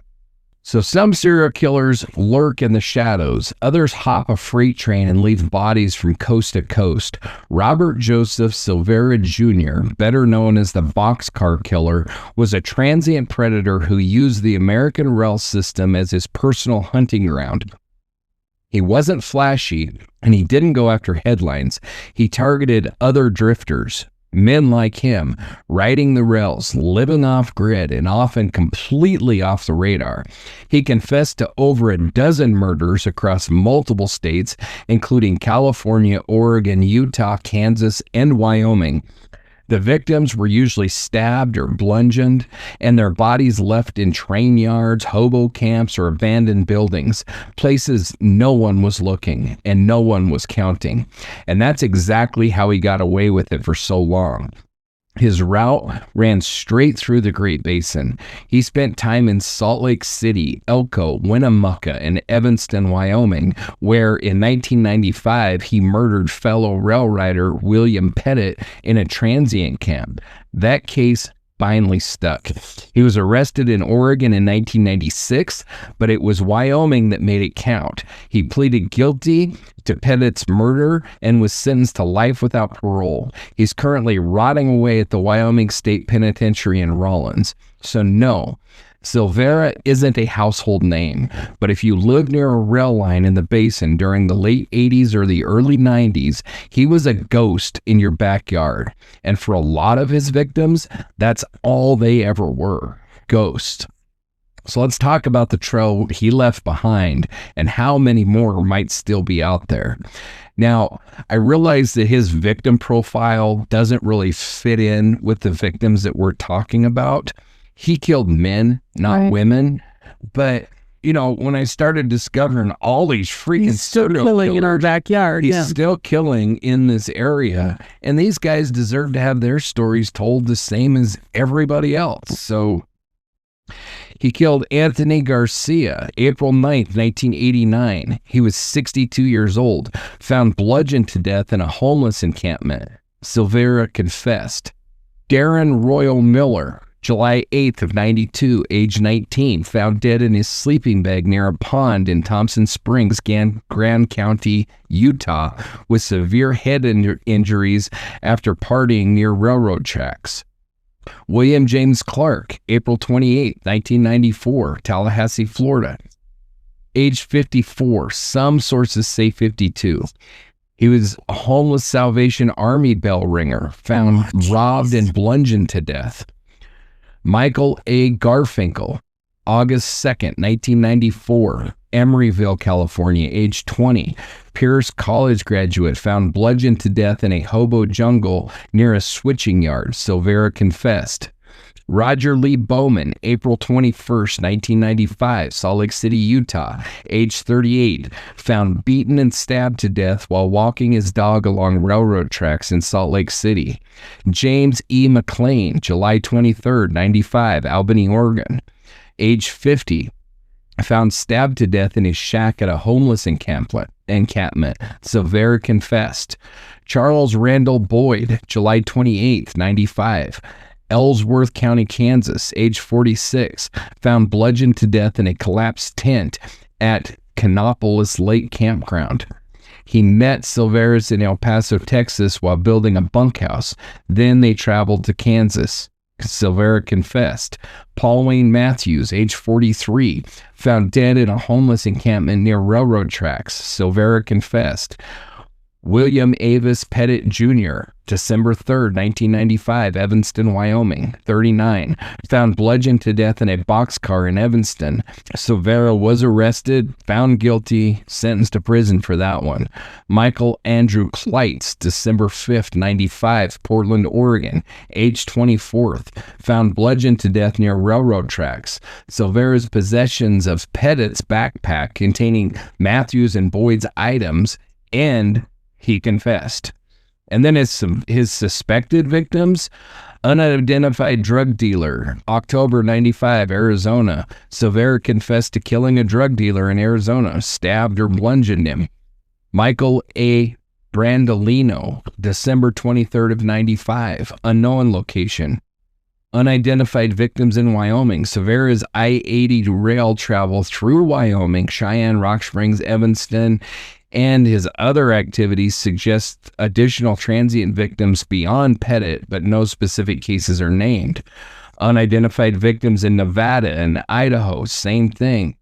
So some serial killers lurk in the shadows. Others hop a freight train and leave bodies from coast to coast. Robert Joseph Silvera Jr., better known as the boxcar killer, was a transient predator who used the American rail system as his personal hunting ground. He wasn't flashy, and he didn't go after headlines. He targeted other drifters, Men like him, riding the rails, living off grid, and often completely off the radar. He confessed to over a dozen murders across multiple states, including California, Oregon, Utah, Kansas, and Wyoming. The victims were usually stabbed or bludgeoned, and their bodies left in train yards, hobo camps, or abandoned buildings, places no one was looking and no one was counting. And that's exactly how he got away with it for so long. His route ran straight through the Great Basin. He spent time in Salt Lake City, Elko, Winnemucca, and Evanston, Wyoming, where in 1995 he murdered fellow rail rider William Pettit in a transient camp. That case finally stuck. He was arrested in Oregon in 1996, but it was Wyoming that made it count. He pleaded guilty to Pettit's murder and was sentenced to life without parole. He's currently rotting away at the Wyoming State Penitentiary in Rawlins. So no, Silvera isn't a household name, but if you lived near a rail line in the basin during the late 80s or the early 90s, he was a ghost in your backyard. And for a lot of his victims, that's all they ever were, ghosts. So let's talk about the trail he left behind and how many more might still be out there. Now, I realize that his victim profile doesn't really fit in with the victims that we're talking about. He killed men, not women. But, you know, when I started discovering all these freaking He's still killing in our backyard. He's still killing in this area. And these guys deserve to have their stories told the same as everybody else. So he killed Anthony Garcia, April 9th, 1989. He was 62 years old, found bludgeoned to death in a homeless encampment. Silvera confessed. Darren Royal Miller, July 8th of 92, age 19, found dead in his sleeping bag near a pond in Thompson Springs, Grand County, Utah, with severe head injuries after partying near railroad tracks. William James Clark, April 28, 1994, Tallahassee, Florida. Age 54, some sources say 52. He was a homeless Salvation Army bell ringer, found robbed and bludgeoned to death. Michael A. Garfinkel, August 2nd, 1994, Emeryville, California, age 20, Pierce College graduate, found bludgeoned to death in a hobo jungle near a switching yard. Silvera confessed. Roger Lee Bowman, April 21st, 1995, Salt Lake City, Utah, age 38, found beaten and stabbed to death while walking his dog along railroad tracks in Salt Lake City. James E. McLean, July 23rd, 95, Albany, Oregon, age 50, found stabbed to death in his shack at a homeless encampment. Silvera confessed. Charles Randall Boyd, July 28th, 95, Ellsworth County, Kansas, age 46, found bludgeoned to death in a collapsed tent at Canopolis Lake Campground. He met Silvera's in El Paso, Texas, while building a bunkhouse. Then they traveled to Kansas. Silvera confessed. Pauline Matthews, age 43, found dead in a homeless encampment near railroad tracks. Silvera confessed. William Avis Pettit Jr., December 3rd, 1995, Evanston, Wyoming, 39, found bludgeoned to death in a boxcar in Evanston. Silvera was arrested, found guilty, sentenced to prison for that one. Michael Andrew Kleitz, December 5th, 95, Portland, Oregon, age 24th, found bludgeoned to death near railroad tracks. Silvera's possessions of Pettit's backpack containing Matthews and Boyd's items, and he confessed. And then his suspected victims: unidentified drug dealer, October 95, Arizona. Silvera confessed to killing a drug dealer in Arizona, stabbed or bludgeoned him. Michael A. Brandolino, December 23rd of 95, unknown location. Unidentified victims in Wyoming. Silvera's I-80 rail travel through Wyoming, Cheyenne, Rock Springs, Evanston, and his other activities suggest additional transient victims beyond Pettit, but no specific cases are named. Unidentified victims in Nevada and Idaho, same thing.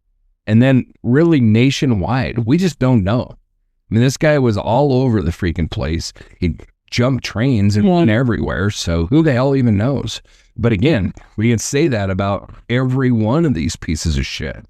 And then really nationwide, we just don't know. I mean, this guy was all over the freaking place. He jump trains and went everywhere. So who the hell even knows? But again, we can say that about every one of these pieces of shit.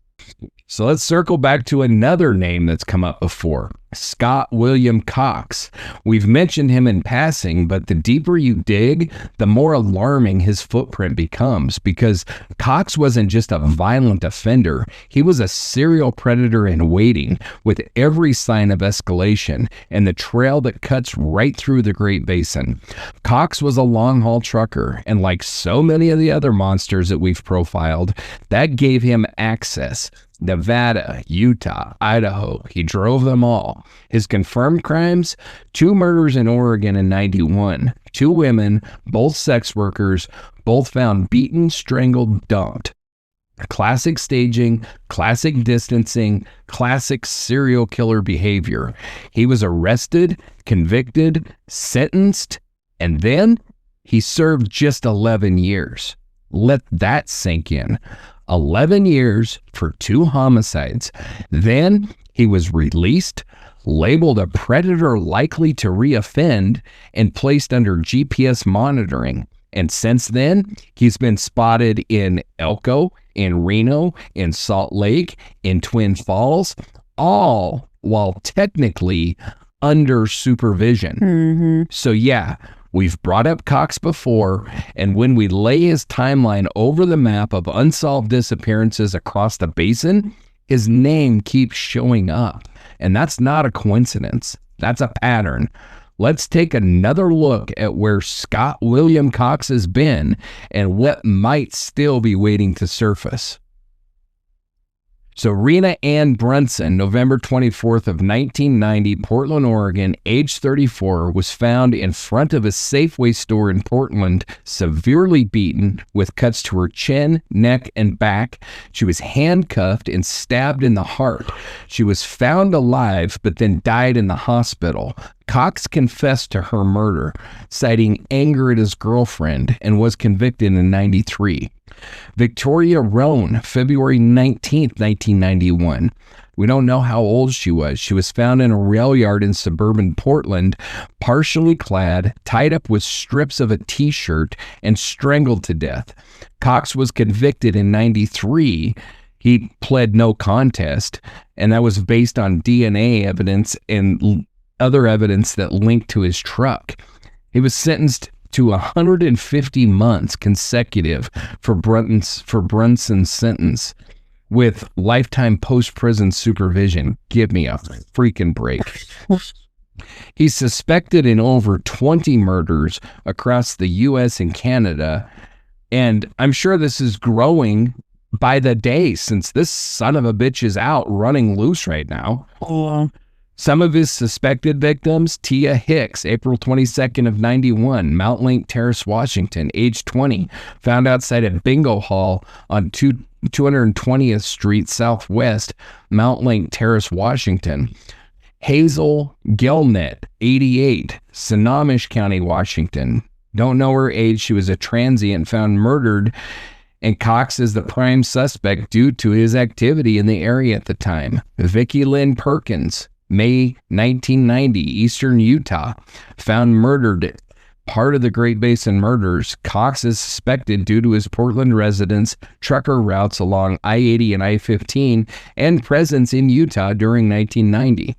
So let's circle back to another name that's come up before, Scott William Cox. We've mentioned him in passing, but the deeper you dig, the more alarming his footprint becomes, because Cox wasn't just a violent offender. He was a serial predator in waiting, with every sign of escalation and the trail that cuts right through the Great Basin. Cox was a long-haul trucker, and like so many of the other monsters that we've profiled, that gave him access. Nevada, Utah, Idaho, he drove them all. His confirmed crimes: 2 murders in Oregon in 91, 2 women, both sex workers, both found beaten, strangled, dumped. Classic staging, classic distancing, classic serial killer behavior. He was arrested, convicted, sentenced, and then he served just 11 years. Let that sink in. 11 years for 2 homicides. Then he was released, labeled a predator likely to reoffend, and placed under GPS monitoring. And since then, he's been spotted in Elko, in Reno, in Salt Lake, in Twin Falls, all while technically under supervision. Mm-hmm. So yeah, we've brought up Cox before, and when we lay his timeline over the map of unsolved disappearances across the basin, his name keeps showing up. And that's not a coincidence. That's a pattern. Let's take another look at where Scott William Cox has been and what might still be waiting to surface. So Rena Ann Brunson, November 24th of 1990, Portland, Oregon, age 34, was found in front of a Safeway store in Portland, severely beaten with cuts to her chin, neck, and back. She was handcuffed and stabbed in the heart. She was found alive, but then died in the hospital. Cox confessed to her murder, citing anger at his girlfriend, and was convicted in 93. Victoria Roan, February 19th, 1991. We don't know how old she was. She was found in a rail yard in suburban Portland, partially clad, tied up with strips of a t-shirt, and strangled to death. Cox was convicted in 93. He pled no contest, and that was based on DNA evidence and other evidence that linked to his truck. He was sentenced to 150 months consecutive for Brunson's sentence, with lifetime post-prison supervision. Give me a freaking break. He's suspected in over 20 murders across the U.S. and Canada, and I'm sure this is growing by the day since this son of a bitch is out running loose right now. Some of his suspected victims: Tia Hicks, April 22nd of 91, Mount Lake Terrace, Washington, age 20, found outside a bingo hall on 220th Street Southwest, Mount Lake Terrace, Washington. Hazel Gilnet, 88, Sammamish County, Washington. Don't know her age. She was a transient found murdered, and Cox is the prime suspect due to his activity in the area at the time. Vicki Lynn Perkins, May 1990, Eastern Utah, found murdered. Part of the Great Basin murders. Cox is suspected due to his Portland residence, trucker routes along I-80 and I-15, and presence in Utah during 1990.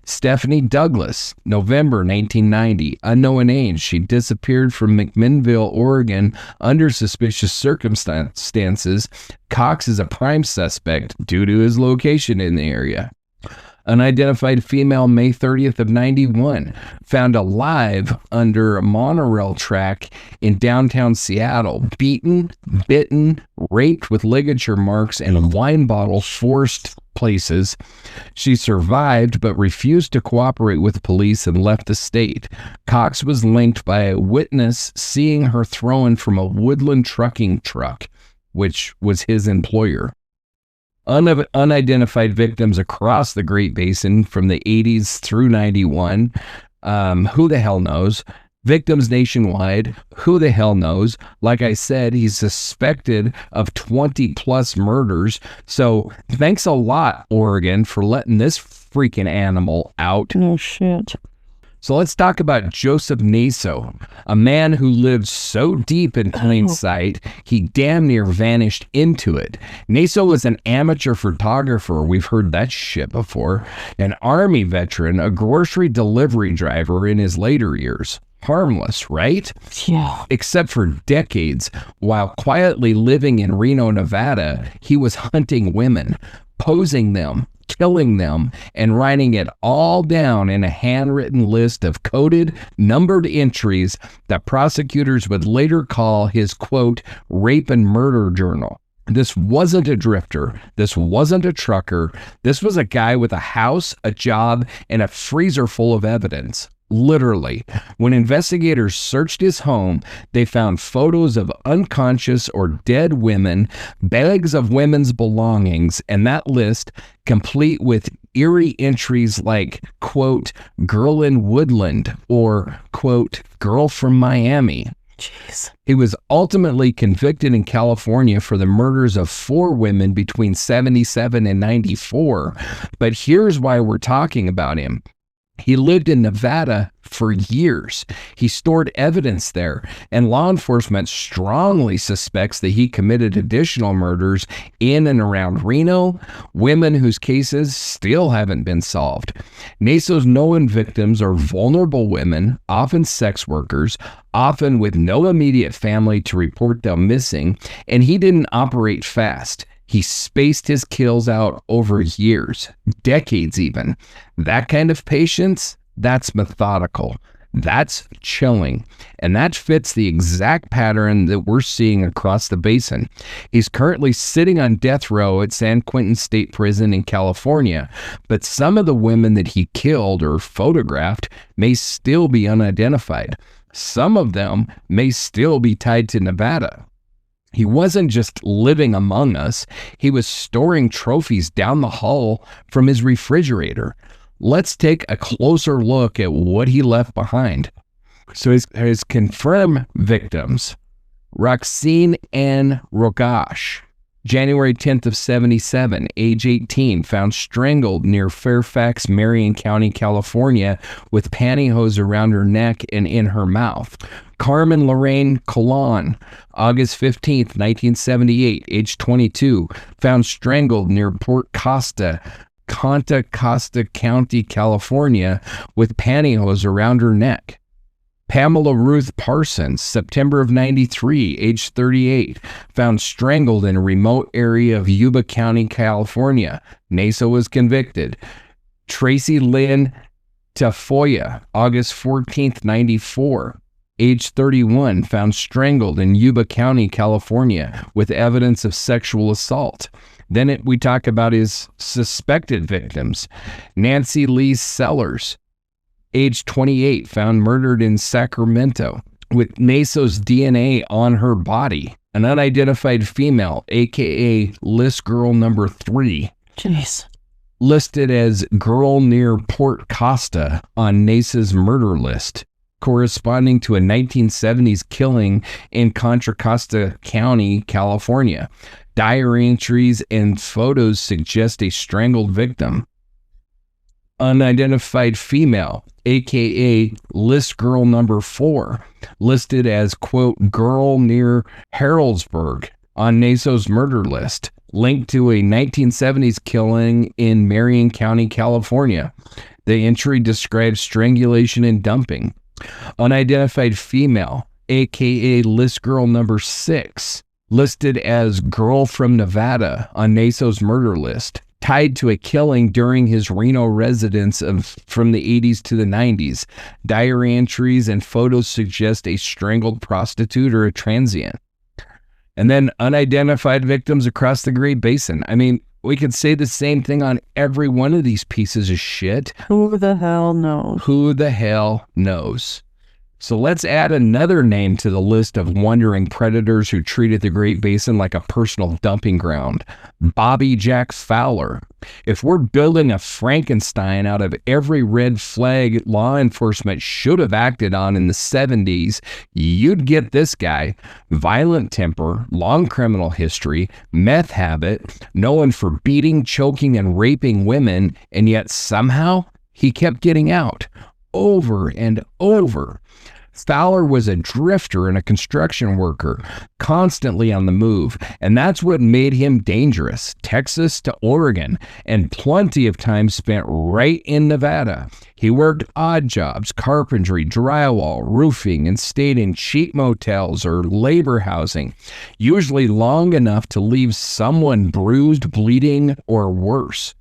Stephanie Douglas, November 1990, unknown age. She disappeared from McMinnville, Oregon, under suspicious circumstances. Cox is a prime suspect due to his location in the area. Unidentified female, May 30th of 91, found alive under a monorail track in downtown Seattle, beaten, bitten, raped with ligature marks, and wine bottles forced places. She survived but refused to cooperate with police and left the state. Cox was linked by a witness seeing her thrown from a Woodland trucking truck, which was his employer. Unidentified victims across the Great Basin from the 80s through 91. Who the hell knows? Victims nationwide. Who the hell knows? Like I said, he's suspected of 20 plus murders. So thanks a lot, Oregon, for letting this freaking animal out. No shit. So let's talk about Joseph Naso, a man who lived so deep in plain sight, he damn near vanished into it. Naso was an amateur photographer, we've heard that shit before, an Army veteran, a grocery delivery driver in his later years. Harmless, right? Yeah. Except for decades, while quietly living in Reno, Nevada, he was hunting women, posing them, killing them, and writing it all down in a handwritten list of coded, numbered entries that prosecutors would later call his, quote, rape and murder journal. This wasn't a drifter. This wasn't a trucker. This was a guy with a house, a job, and a freezer full of evidence. Literally, when investigators searched his home, they found photos of unconscious or dead women, bags of women's belongings, and that list, complete with eerie entries like, quote, girl in Woodland, or, quote, girl from Miami. Jeez. He was ultimately convicted in California for the murders of 4 women between 77 and 94. But here's why we're talking about him. He lived in Nevada for years. He stored evidence there, and law enforcement strongly suspects that he committed additional murders in and around Reno, women whose cases still haven't been solved. Naso's known victims are vulnerable women, often sex workers, often with no immediate family to report them missing, and he didn't operate fast. He spaced his kills out over years, decades even. That kind of patience, that's methodical. That's chilling. And that fits the exact pattern that we're seeing across the basin. He's currently sitting on death row at San Quentin State Prison in California, but some of the women that he killed or photographed may still be unidentified. Some of them may still be tied to Nevada. He wasn't just living among us, he was storing trophies down the hall from his refrigerator. Let's take a closer look at what he left behind. So his confirmed victims, Roxane Ann Rhoades, January 10th of 77, age 18, found strangled near Fairfax, Marion County, California, with pantyhose around her neck and in her mouth. Carmen Lorraine Colon, August 15th, 1978, age 22, found strangled near Port Costa, Contra Costa County, California, with pantyhose around her neck. Pamela Ruth Parsons, September of 93, age 38, found strangled in a remote area of Yuba County, California. Naso was convicted. Tracy Lynn Tafoya, August 14th, 94, age 31, found strangled in Yuba County, California, with evidence of sexual assault. Then we talk about his suspected victims. Nancy Lee Sellers, age 28, found murdered in Sacramento with Naso's DNA on her body. An unidentified female, aka list girl number 3. Jeez. Listed as girl near Port Costa on Naso's murder list, corresponding to a 1970s killing in Contra Costa County, California. Diary entries and photos suggest a strangled victim. Unidentified female, aka list girl number 4, listed as, quote, girl near Harrodsburg on Naso's murder list, linked to a 1970s killing in Marion County, California. The entry describes strangulation and dumping. Unidentified female, aka list girl number 6, listed as girl from Nevada on Naso's murder list, tied to a killing during his Reno residence from the 80s to the 90s. Diary entries and photos suggest a strangled prostitute or a transient. And then unidentified victims across the Great Basin. I mean, we could say the same thing on every one of these pieces of shit. Who the hell knows? Who the hell knows? So let's add another name to the list of wandering predators who treated the Great Basin like a personal dumping ground. Bobby Jack Fowler. If we're building a Frankenstein out of every red flag law enforcement should have acted on in the 70s, you'd get this guy. Violent temper, long criminal history, meth habit, known for beating, choking, and raping women, and yet somehow he kept getting out. over and over. Fowler was a drifter and a construction worker, constantly on the move, and that's what made him dangerous. Texas to Oregon, and plenty of time spent right in Nevada. He worked odd jobs, carpentry, drywall, roofing, and stayed in cheap motels or labor housing, usually long enough to leave someone bruised, bleeding, or worse.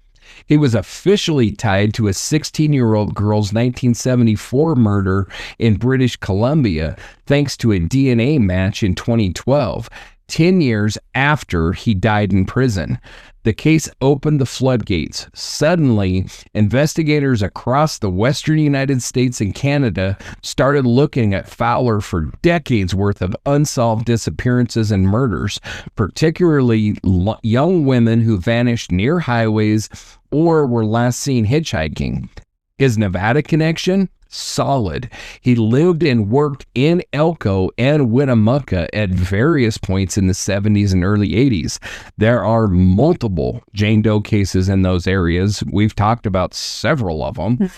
He was officially tied to a 16-year-old girl's 1974 murder in British Columbia thanks to a DNA match in 2012, 10 years after he died in prison. The case opened the floodgates. Suddenly, investigators across the western United States and Canada started looking at Fowler for decades worth of unsolved disappearances and murders, particularly young women who vanished near highways or were last seen hitchhiking. His Nevada connection? Solid. He lived and worked in Elko and Winnemucca at various points in the 70s and early 80s. There are multiple Jane Doe cases in those areas. We've talked about several of them.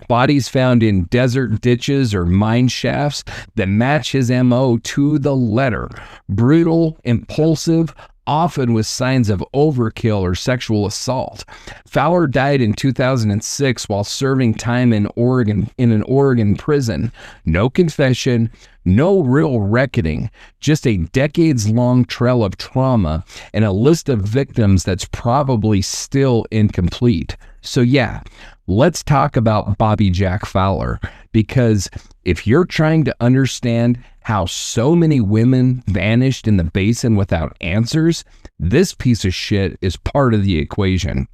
Bodies found in desert ditches or mine shafts that match his MO to the letter. Brutal, impulsive, often with signs of overkill or sexual assault. Fowler died in 2006 while serving time in an Oregon prison. No confession, no real reckoning, just a decades-long trail of trauma and a list of victims that's probably still incomplete. So yeah, let's talk about Bobby Jack Fowler, because if you're trying to understand how so many women vanished in the basin without answers, this piece of shit is part of the equation.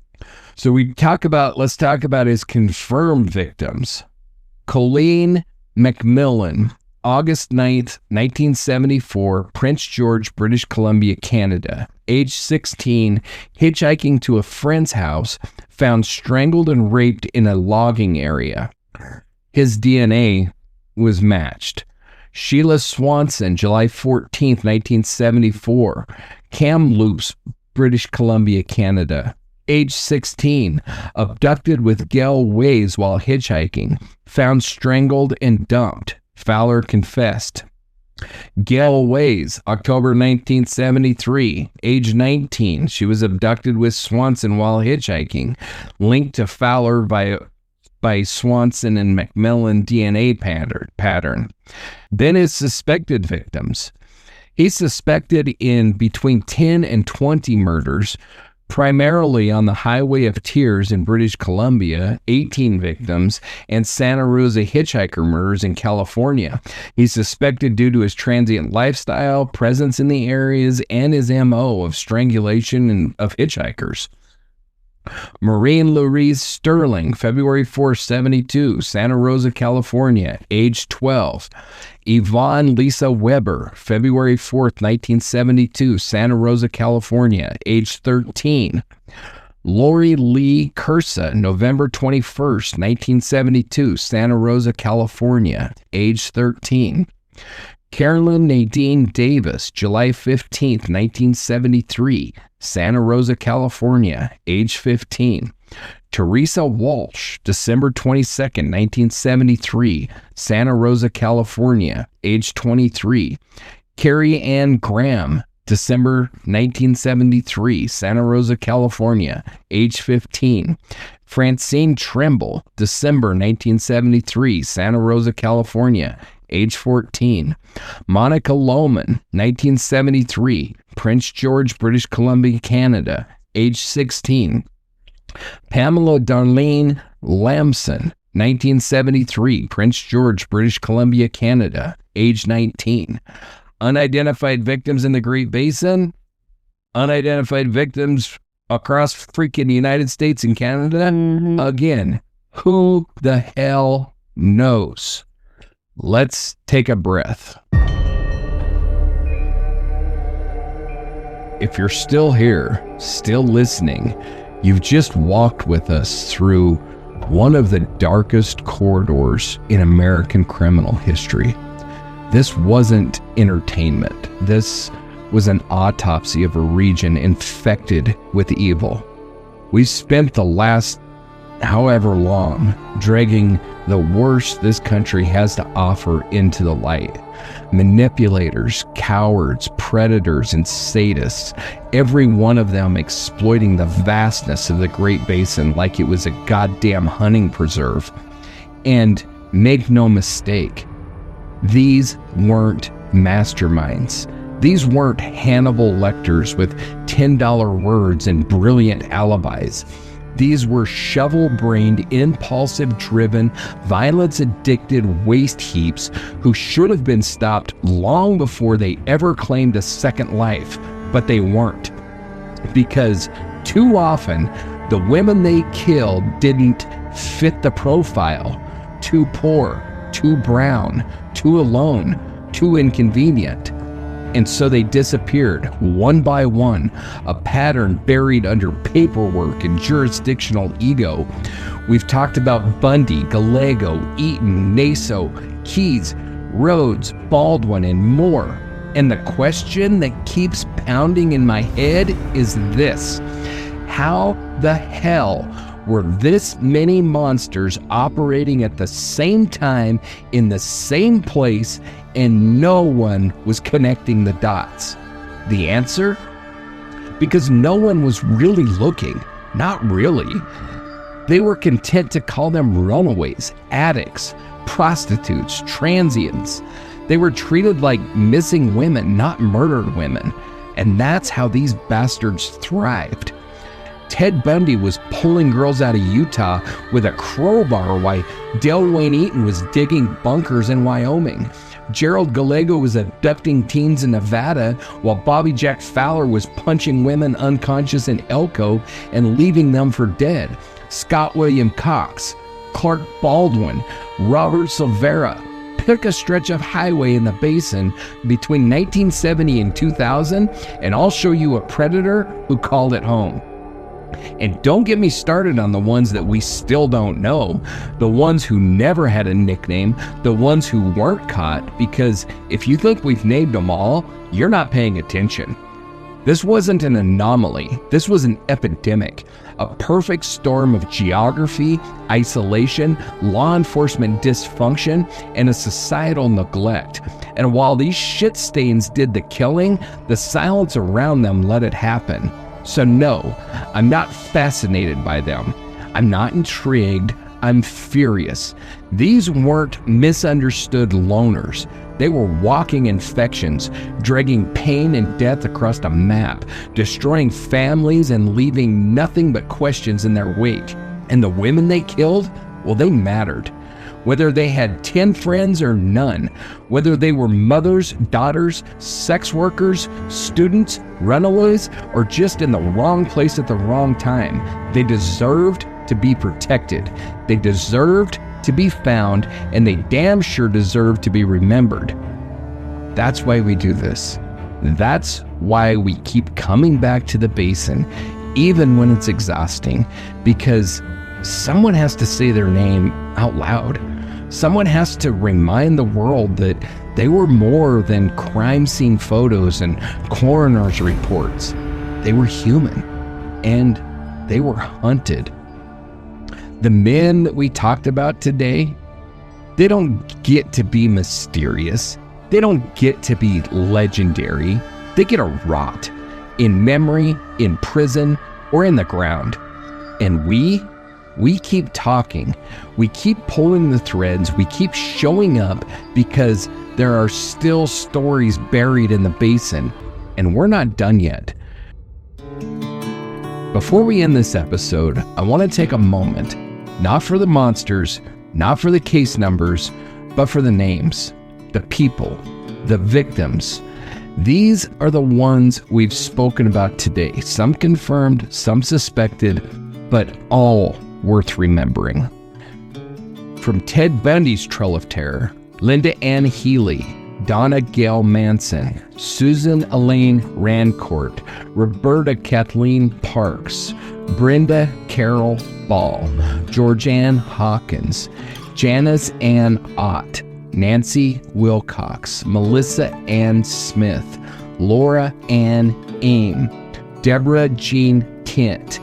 So let's talk about his confirmed victims. Colleen McMillan, August 9th, 1974, Prince George, British Columbia, Canada. Age 16, hitchhiking to a friend's house, found strangled and raped in a logging area. His DNA was matched. Sheila Swanson, July 14th, 1974, Kamloops, British Columbia, Canada. Age 16, abducted with Gallegos while hitchhiking, found strangled and dumped. Fowler confessed. Gallegos, October 1973, age 19, she was abducted with Swanson while hitchhiking, linked to Fowler by Swanson and McMillan DNA pattern. Then his suspected victims. He's suspected in between 10 and 20 murders, primarily on the Highway of Tears in British Columbia, 18 victims, and Santa Rosa hitchhiker murders in California. He's suspected due to his transient lifestyle, presence in the areas, and his MO of strangulation of hitchhikers. Maureen Louise Sterling, February 4, 72, Santa Rosa, California, age 12. Yvonne Lisa Weber, February 4th, 1972, Santa Rosa, California, age 13. Lori Lee Cursa, November 21st, 1972, Santa Rosa, California, age 13. Carolyn Nadine Davis, July 15th, 1973, Santa Rosa, California, age 15. Teresa Walsh, December 22nd, 1973, Santa Rosa, California, age 23. Carrie Ann Graham, December 1973, Santa Rosa, California, age 15. Francine Trimble, December 1973, Santa Rosa, California, age 14. Monica Lohman, 1973, Prince George, British Columbia, Canada, age 16. Pamela Darlene Lamson, 1973, Prince George, British Columbia, Canada, age 19. Unidentified victims in the Great Basin, unidentified victims across freaking United States and Canada. Again, who the hell knows? Let's take a breath. If you're still here, still listening, you've just walked with us through one of the darkest corridors in American criminal history. This wasn't entertainment. This was an autopsy of a region infected with evil. We spent the last however long, dragging the worst this country has to offer into the light. Manipulators, cowards, predators, and sadists, every one of them exploiting the vastness of the Great Basin like it was a goddamn hunting preserve. And make no mistake, these weren't masterminds. These weren't Hannibal Lecters with $10 words and brilliant alibis. These were shovel-brained, impulsive-driven, violence-addicted waste heaps who should have been stopped long before they ever claimed a second life, but they weren't. Because too often, the women they killed didn't fit the profile. Too poor, too brown, too alone, too inconvenient. And so they disappeared, one by one, a pattern buried under paperwork and jurisdictional ego. We've talked about Bundy, Gallegos, Eaton, Naso, Keyes, Rhoades, Baldwin, and more. And the question that keeps pounding in my head is this: how the hell were this many monsters operating at the same time in the same place and no one was connecting the dots? The answer? Because no one was really looking. Not really. They were content to call them runaways, addicts, prostitutes, transients. They were treated like missing women, not murdered women. And that's how these bastards thrived. Ted Bundy was pulling girls out of Utah with a crowbar while Dale Wayne Eaton was digging bunkers in Wyoming. Gerald Gallegos was abducting teens in Nevada while Bobby Jack Fowler was punching women unconscious in Elko and leaving them for dead. Scott William Cox, Clark Baldwin, Robert Silvera. Pick a stretch of highway in the basin between 1970 and 2000 and I'll show you a predator who called it home. And don't get me started on the ones that we still don't know, the ones who never had a nickname, the ones who weren't caught, because if you think we've named them all, you're not paying attention. This wasn't an anomaly, this was an epidemic, a perfect storm of geography, isolation, law enforcement dysfunction, and a societal neglect. And while these shit stains did the killing, the silence around them let it happen. So no, I'm not fascinated by them. I'm not intrigued. I'm furious. These weren't misunderstood loners. They were walking infections, dragging pain and death across a map, destroying families and leaving nothing but questions in their wake. And the women they killed, well, they mattered. Whether they had 10 friends or none, whether they were mothers, daughters, sex workers, students, runaways, or just in the wrong place at the wrong time, they deserved to be protected. They deserved to be found, and they damn sure deserved to be remembered. That's why we do this. That's why we keep coming back to the basin, even when it's exhausting, because someone has to say their name out loud. Someone has to remind the world that they were more than crime scene photos and coroner's reports. They were human, and they were hunted. The men that we talked about today, they don't get to be mysterious. They don't get to be legendary. They get to rot in memory, in prison, or in the ground. And we keep talking, we keep pulling the threads, we keep showing up because there are still stories buried in the basin, and we're not done yet. Before we end this episode, I want to take a moment, not for the monsters, not for the case numbers, but for the names, the people, the victims. These are the ones we've spoken about today, some confirmed, some suspected, but all worth remembering. From Ted Bundy's Trail of Terror, Linda Ann Healy, Donna Gail Manson, Susan Elaine Rancourt, Roberta Kathleen Parks, Brenda Carol Ball, Georgianne Hawkins, Janice Ann Ott, Nancy Wilcox, Melissa Ann Smith, Laura Ann Aim, Deborah Jean Kent,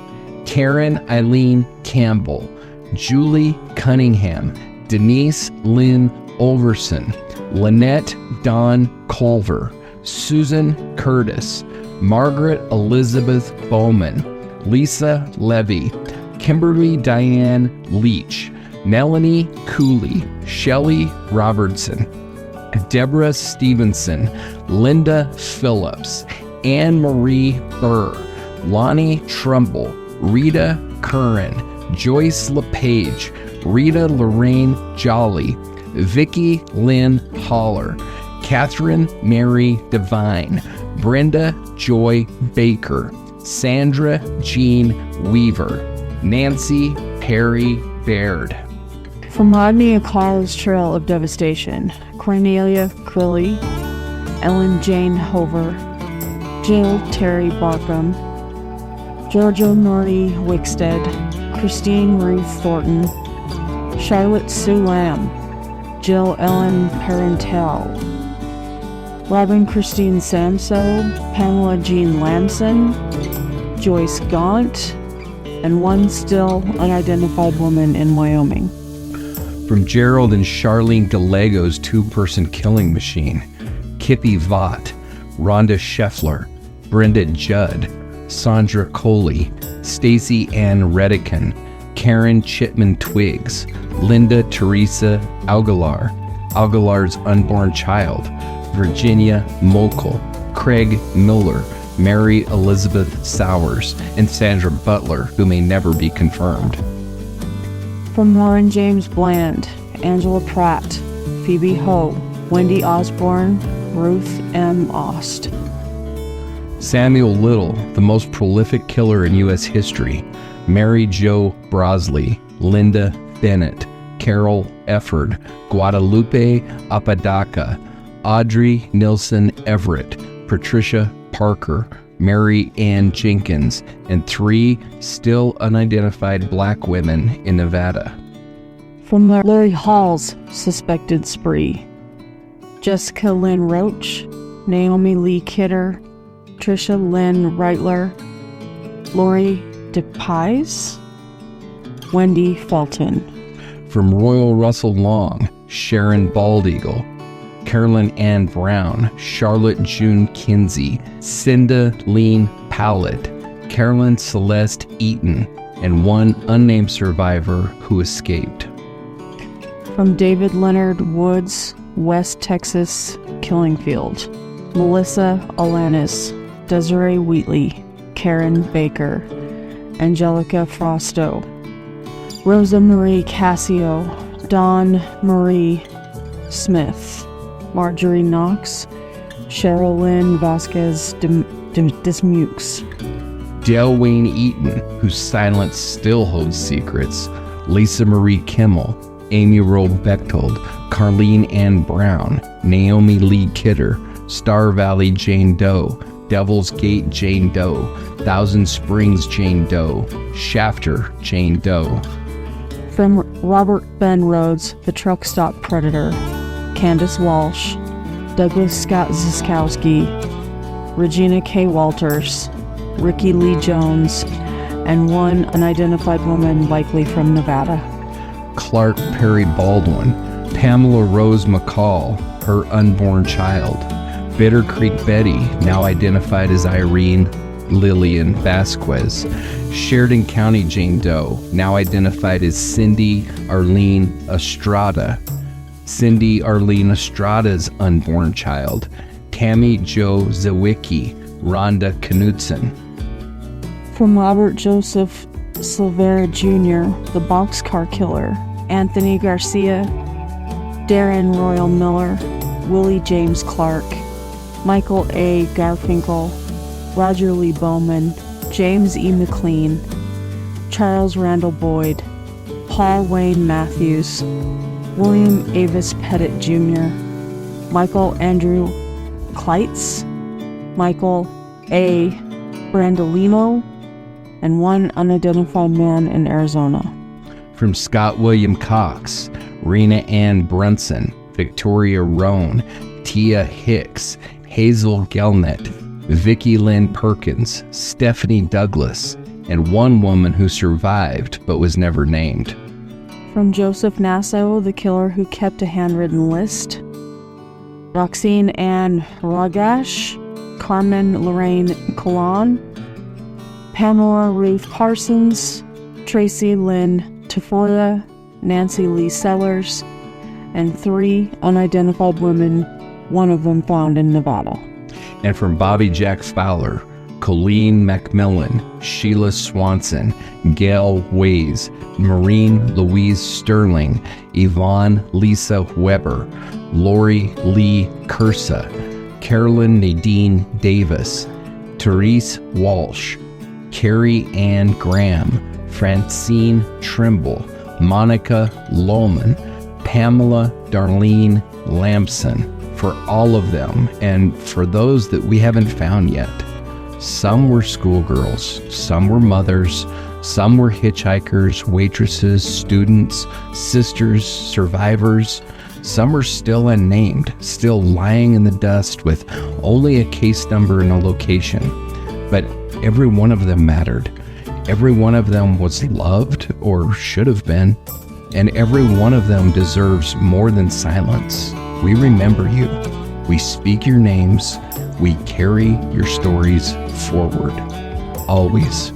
Karen Eileen Campbell, Julie Cunningham, Denise Lynn Olverson, Lynette Dawn Culver, Susan Curtis, Margaret Elizabeth Bowman, Lisa Levy, Kimberly Diane Leach, Melanie Cooley, Shelley Robertson, Deborah Stevenson, Linda Phillips, Anne Marie Burr, Lonnie Trumbull, Rita Curran, Joyce LePage, Rita Lorraine Jolly, Vicki Lynn Holler, Catherine Mary Devine, Brenda Joy Baker, Sandra Jean Weaver, Nancy Perry Baird. From Rodney Carl's Trail of Devastation, Cornelia Crilly, Ellen Jane Hover, Jill Terry Barkham, Giorgio Norrie Wickstead, Christine Ruth Thornton, Charlotte Sue Lamb, Jill Ellen Parentel, Robin Christine Samso, Pamela Jean Lamson, Joyce Gaunt, and one still unidentified woman in Wyoming. From Gerald and Charlene Gallegos' two-person killing machine, Kippy Vaught, Rhonda Scheffler, Brenda Judd, Sandra Coley, Stacy Ann Redican, Karen Chipman Twiggs, Linda Teresa Aguilar's unborn child, Virginia Mokel, Craig Miller, Mary Elizabeth Sowers, and Sandra Butler, who may never be confirmed. From Lauren James Bland, Angela Pratt, Phoebe Ho, Wendy Osborne, Ruth M. Ost. Samuel Little, the most prolific killer in U.S. history, Mary Jo Brosley, Linda Bennett, Carol Efford, Guadalupe Apodaca, Audrey Nilsson Everett, Patricia Parker, Mary Ann Jenkins, and 3 still unidentified black women in Nevada. From Larry Hall's suspected spree, Jessica Lynn Roach, Naomi Lee Kidder, Tricia Lynn Reitler, Lori DePies, Wendy Felton. From Royal Russell Long, Sharon Baldeagle, Carolyn Ann Brown, Charlotte June Kinsey, Cinda Lean Powlett, Carolyn Celeste Eaton, and one unnamed survivor who escaped. From David Leonard Woods, West Texas Killing Field, Melissa Alanis, Desiree Wheatley, Karen Baker, Angelica Frosto, Rosa Marie Cassio, Dawn Marie Smith, Marjorie Knox, Cheryl Lynn Vasquez Dismukes, Dale Wayne Eaton, whose silence still holds secrets, Lisa Marie Kimmel, Amy Roll Bechtold, Carlene Ann Brown, Naomi Lee Kidder, Star Valley Jane Doe, Devil's Gate Jane Doe, Thousand Springs Jane Doe, Shafter Jane Doe. From Robert Ben Rhoades, The Truck Stop Predator, Candace Walsh, Douglas Scott Ziskowski, Regina K. Walters, Ricky Lee Jones, and one unidentified woman likely from Nevada. Clark Perry Baldwin, Pamela Rose McCall, her unborn child, Bitter Creek Betty, now identified as Irene Lillian Vasquez, Sheridan County Jane Doe, now identified as Cindy Arlene Estrada, Cindy Arlene Estrada's unborn child, Tammy Jo Zawicki, Rhonda Knudsen. From Robert Joseph Silvera Jr., The Boxcar Killer, Anthony Garcia, Darren Royal Miller, Willie James Clark, Michael A. Garfinkel, Roger Lee Bowman, James E. McLean, Charles Randall Boyd, Paul Wayne Matthews, William Avis Pettit Jr., Michael Andrew Kleitz, Michael A. Brandolino, and one unidentified man in Arizona. From Scott William Cox, Rena Ann Brunson, Victoria Roan, Tia Hicks, Hazel Gelnett, Vicki Lynn Perkins, Stephanie Douglas, and one woman who survived but was never named. From Joseph Nassau, the killer who kept a handwritten list. Roxine Ann Ragash, Carmen Lorraine Colon, Pamela Ruth Parsons, Tracy Lynn Tafoya, Nancy Lee Sellers, and 3 unidentified women, one of them found in Nevada. And from Bobby Jack Fowler, Colleen McMillan, Sheila Swanson, Gail Ways, Maureen Louise Sterling, Yvonne Lisa Weber, Lori Lee Cursa, Carolyn Nadine Davis, Therese Walsh, Carrie Ann Graham, Francine Trimble, Monica Lohman, Pamela Darlene Lamson. For all of them, and for those that we haven't found yet. Some were schoolgirls, some were mothers, some were hitchhikers, waitresses, students, sisters, survivors. Some are still unnamed, still lying in the dust with only a case number and a location. But every one of them mattered. Every one of them was loved, or should have been, and every one of them deserves more than silence. We remember you. We speak your names. We carry your stories forward. Always.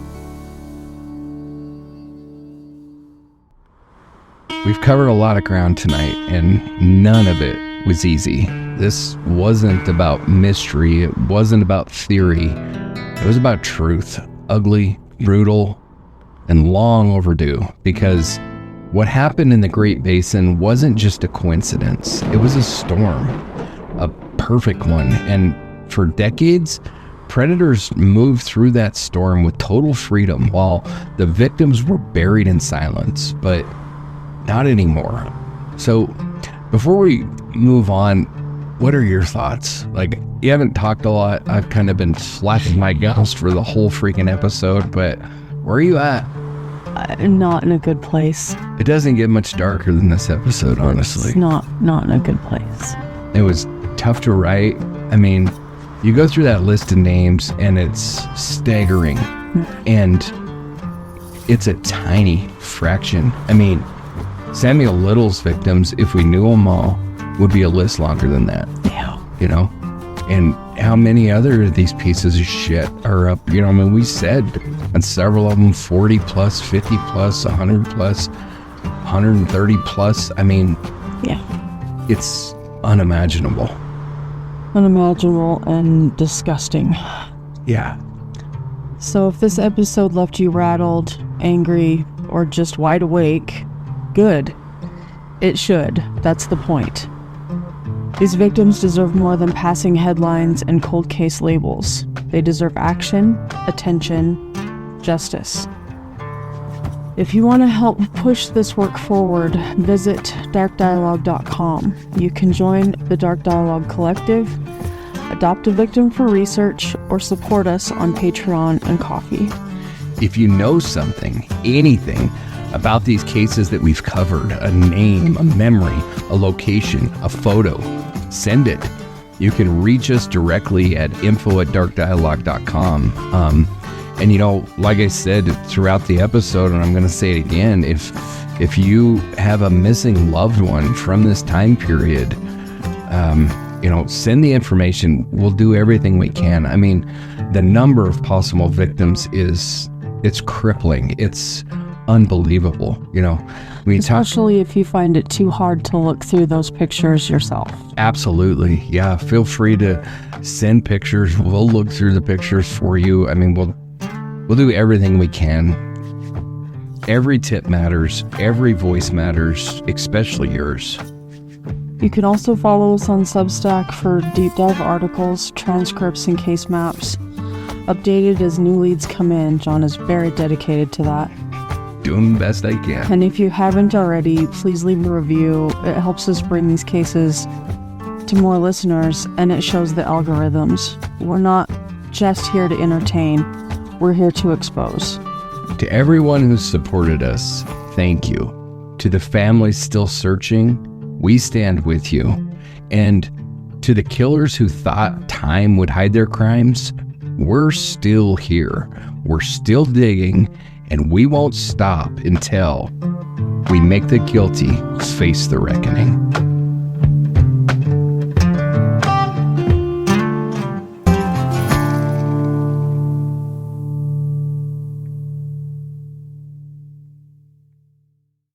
We've covered a lot of ground tonight, and none of it was easy. This wasn't about mystery. It wasn't about theory. It was about truth. Ugly, brutal, and long overdue, because what happened in the Great Basin wasn't just a coincidence. It was a storm, a perfect one. And for decades, predators moved through that storm with total freedom while the victims were buried in silence, but not anymore. So before we move on, what are your thoughts? Like, you haven't talked a lot. I've kind of been flapping my gums for the whole freaking episode, but where are you at? Not in a good place. It doesn't get much darker than this episode, honestly. It's not in a good place. It was tough to write. I mean, you go through that list of names and it's staggering. And it's a tiny fraction. I mean, Samuel Little's victims, if we knew them all, would be a list longer than that. Yeah. You know? And how many other of these pieces of shit are up? You know, I mean, we said on several of them 40 plus, 50 plus, 100 plus, 130 plus. I mean, yeah, it's unimaginable. Unimaginable and disgusting. Yeah. So if this episode left you rattled, angry, or just wide awake, good. It should. That's the point. These victims deserve more than passing headlines and cold case labels. They deserve action, attention, justice. If you want to help push this work forward, visit darkdialogue.com. You can join the Dark Dialogue Collective, adopt a victim for research, or support us on Patreon and Ko-fi. If you know something, anything about these cases that we've covered, a name, a memory, a location, a photo, send it. You can reach us directly at info@darkdialogue.com. And you know, like I said throughout the episode, and I'm going to say it again, if you have a missing loved one from this time period, you know, send the information. We'll do everything we can. I mean, the number of possible victims it's crippling. It's unbelievable, you know. Especially if you find it too hard to look through those pictures yourself. Absolutely. Yeah, feel free to send pictures. We'll look through the pictures for you. I mean, we'll do everything we can. Every tip matters. Every voice matters, especially yours. You can also follow us on Substack for deep dive articles, transcripts, and case maps. Updated as new leads come in. John is very dedicated to that. Doing the best I can. And if you haven't already, please leave a review. It helps us bring these cases to more listeners, and it shows the algorithms. We're not just here to entertain. We're here to expose. To everyone who's supported us, thank you. To the families still searching, we stand with you. And to the killers who thought time would hide their crimes, we're still here. We're still digging, and we won't stop until we make the guilty face the reckoning.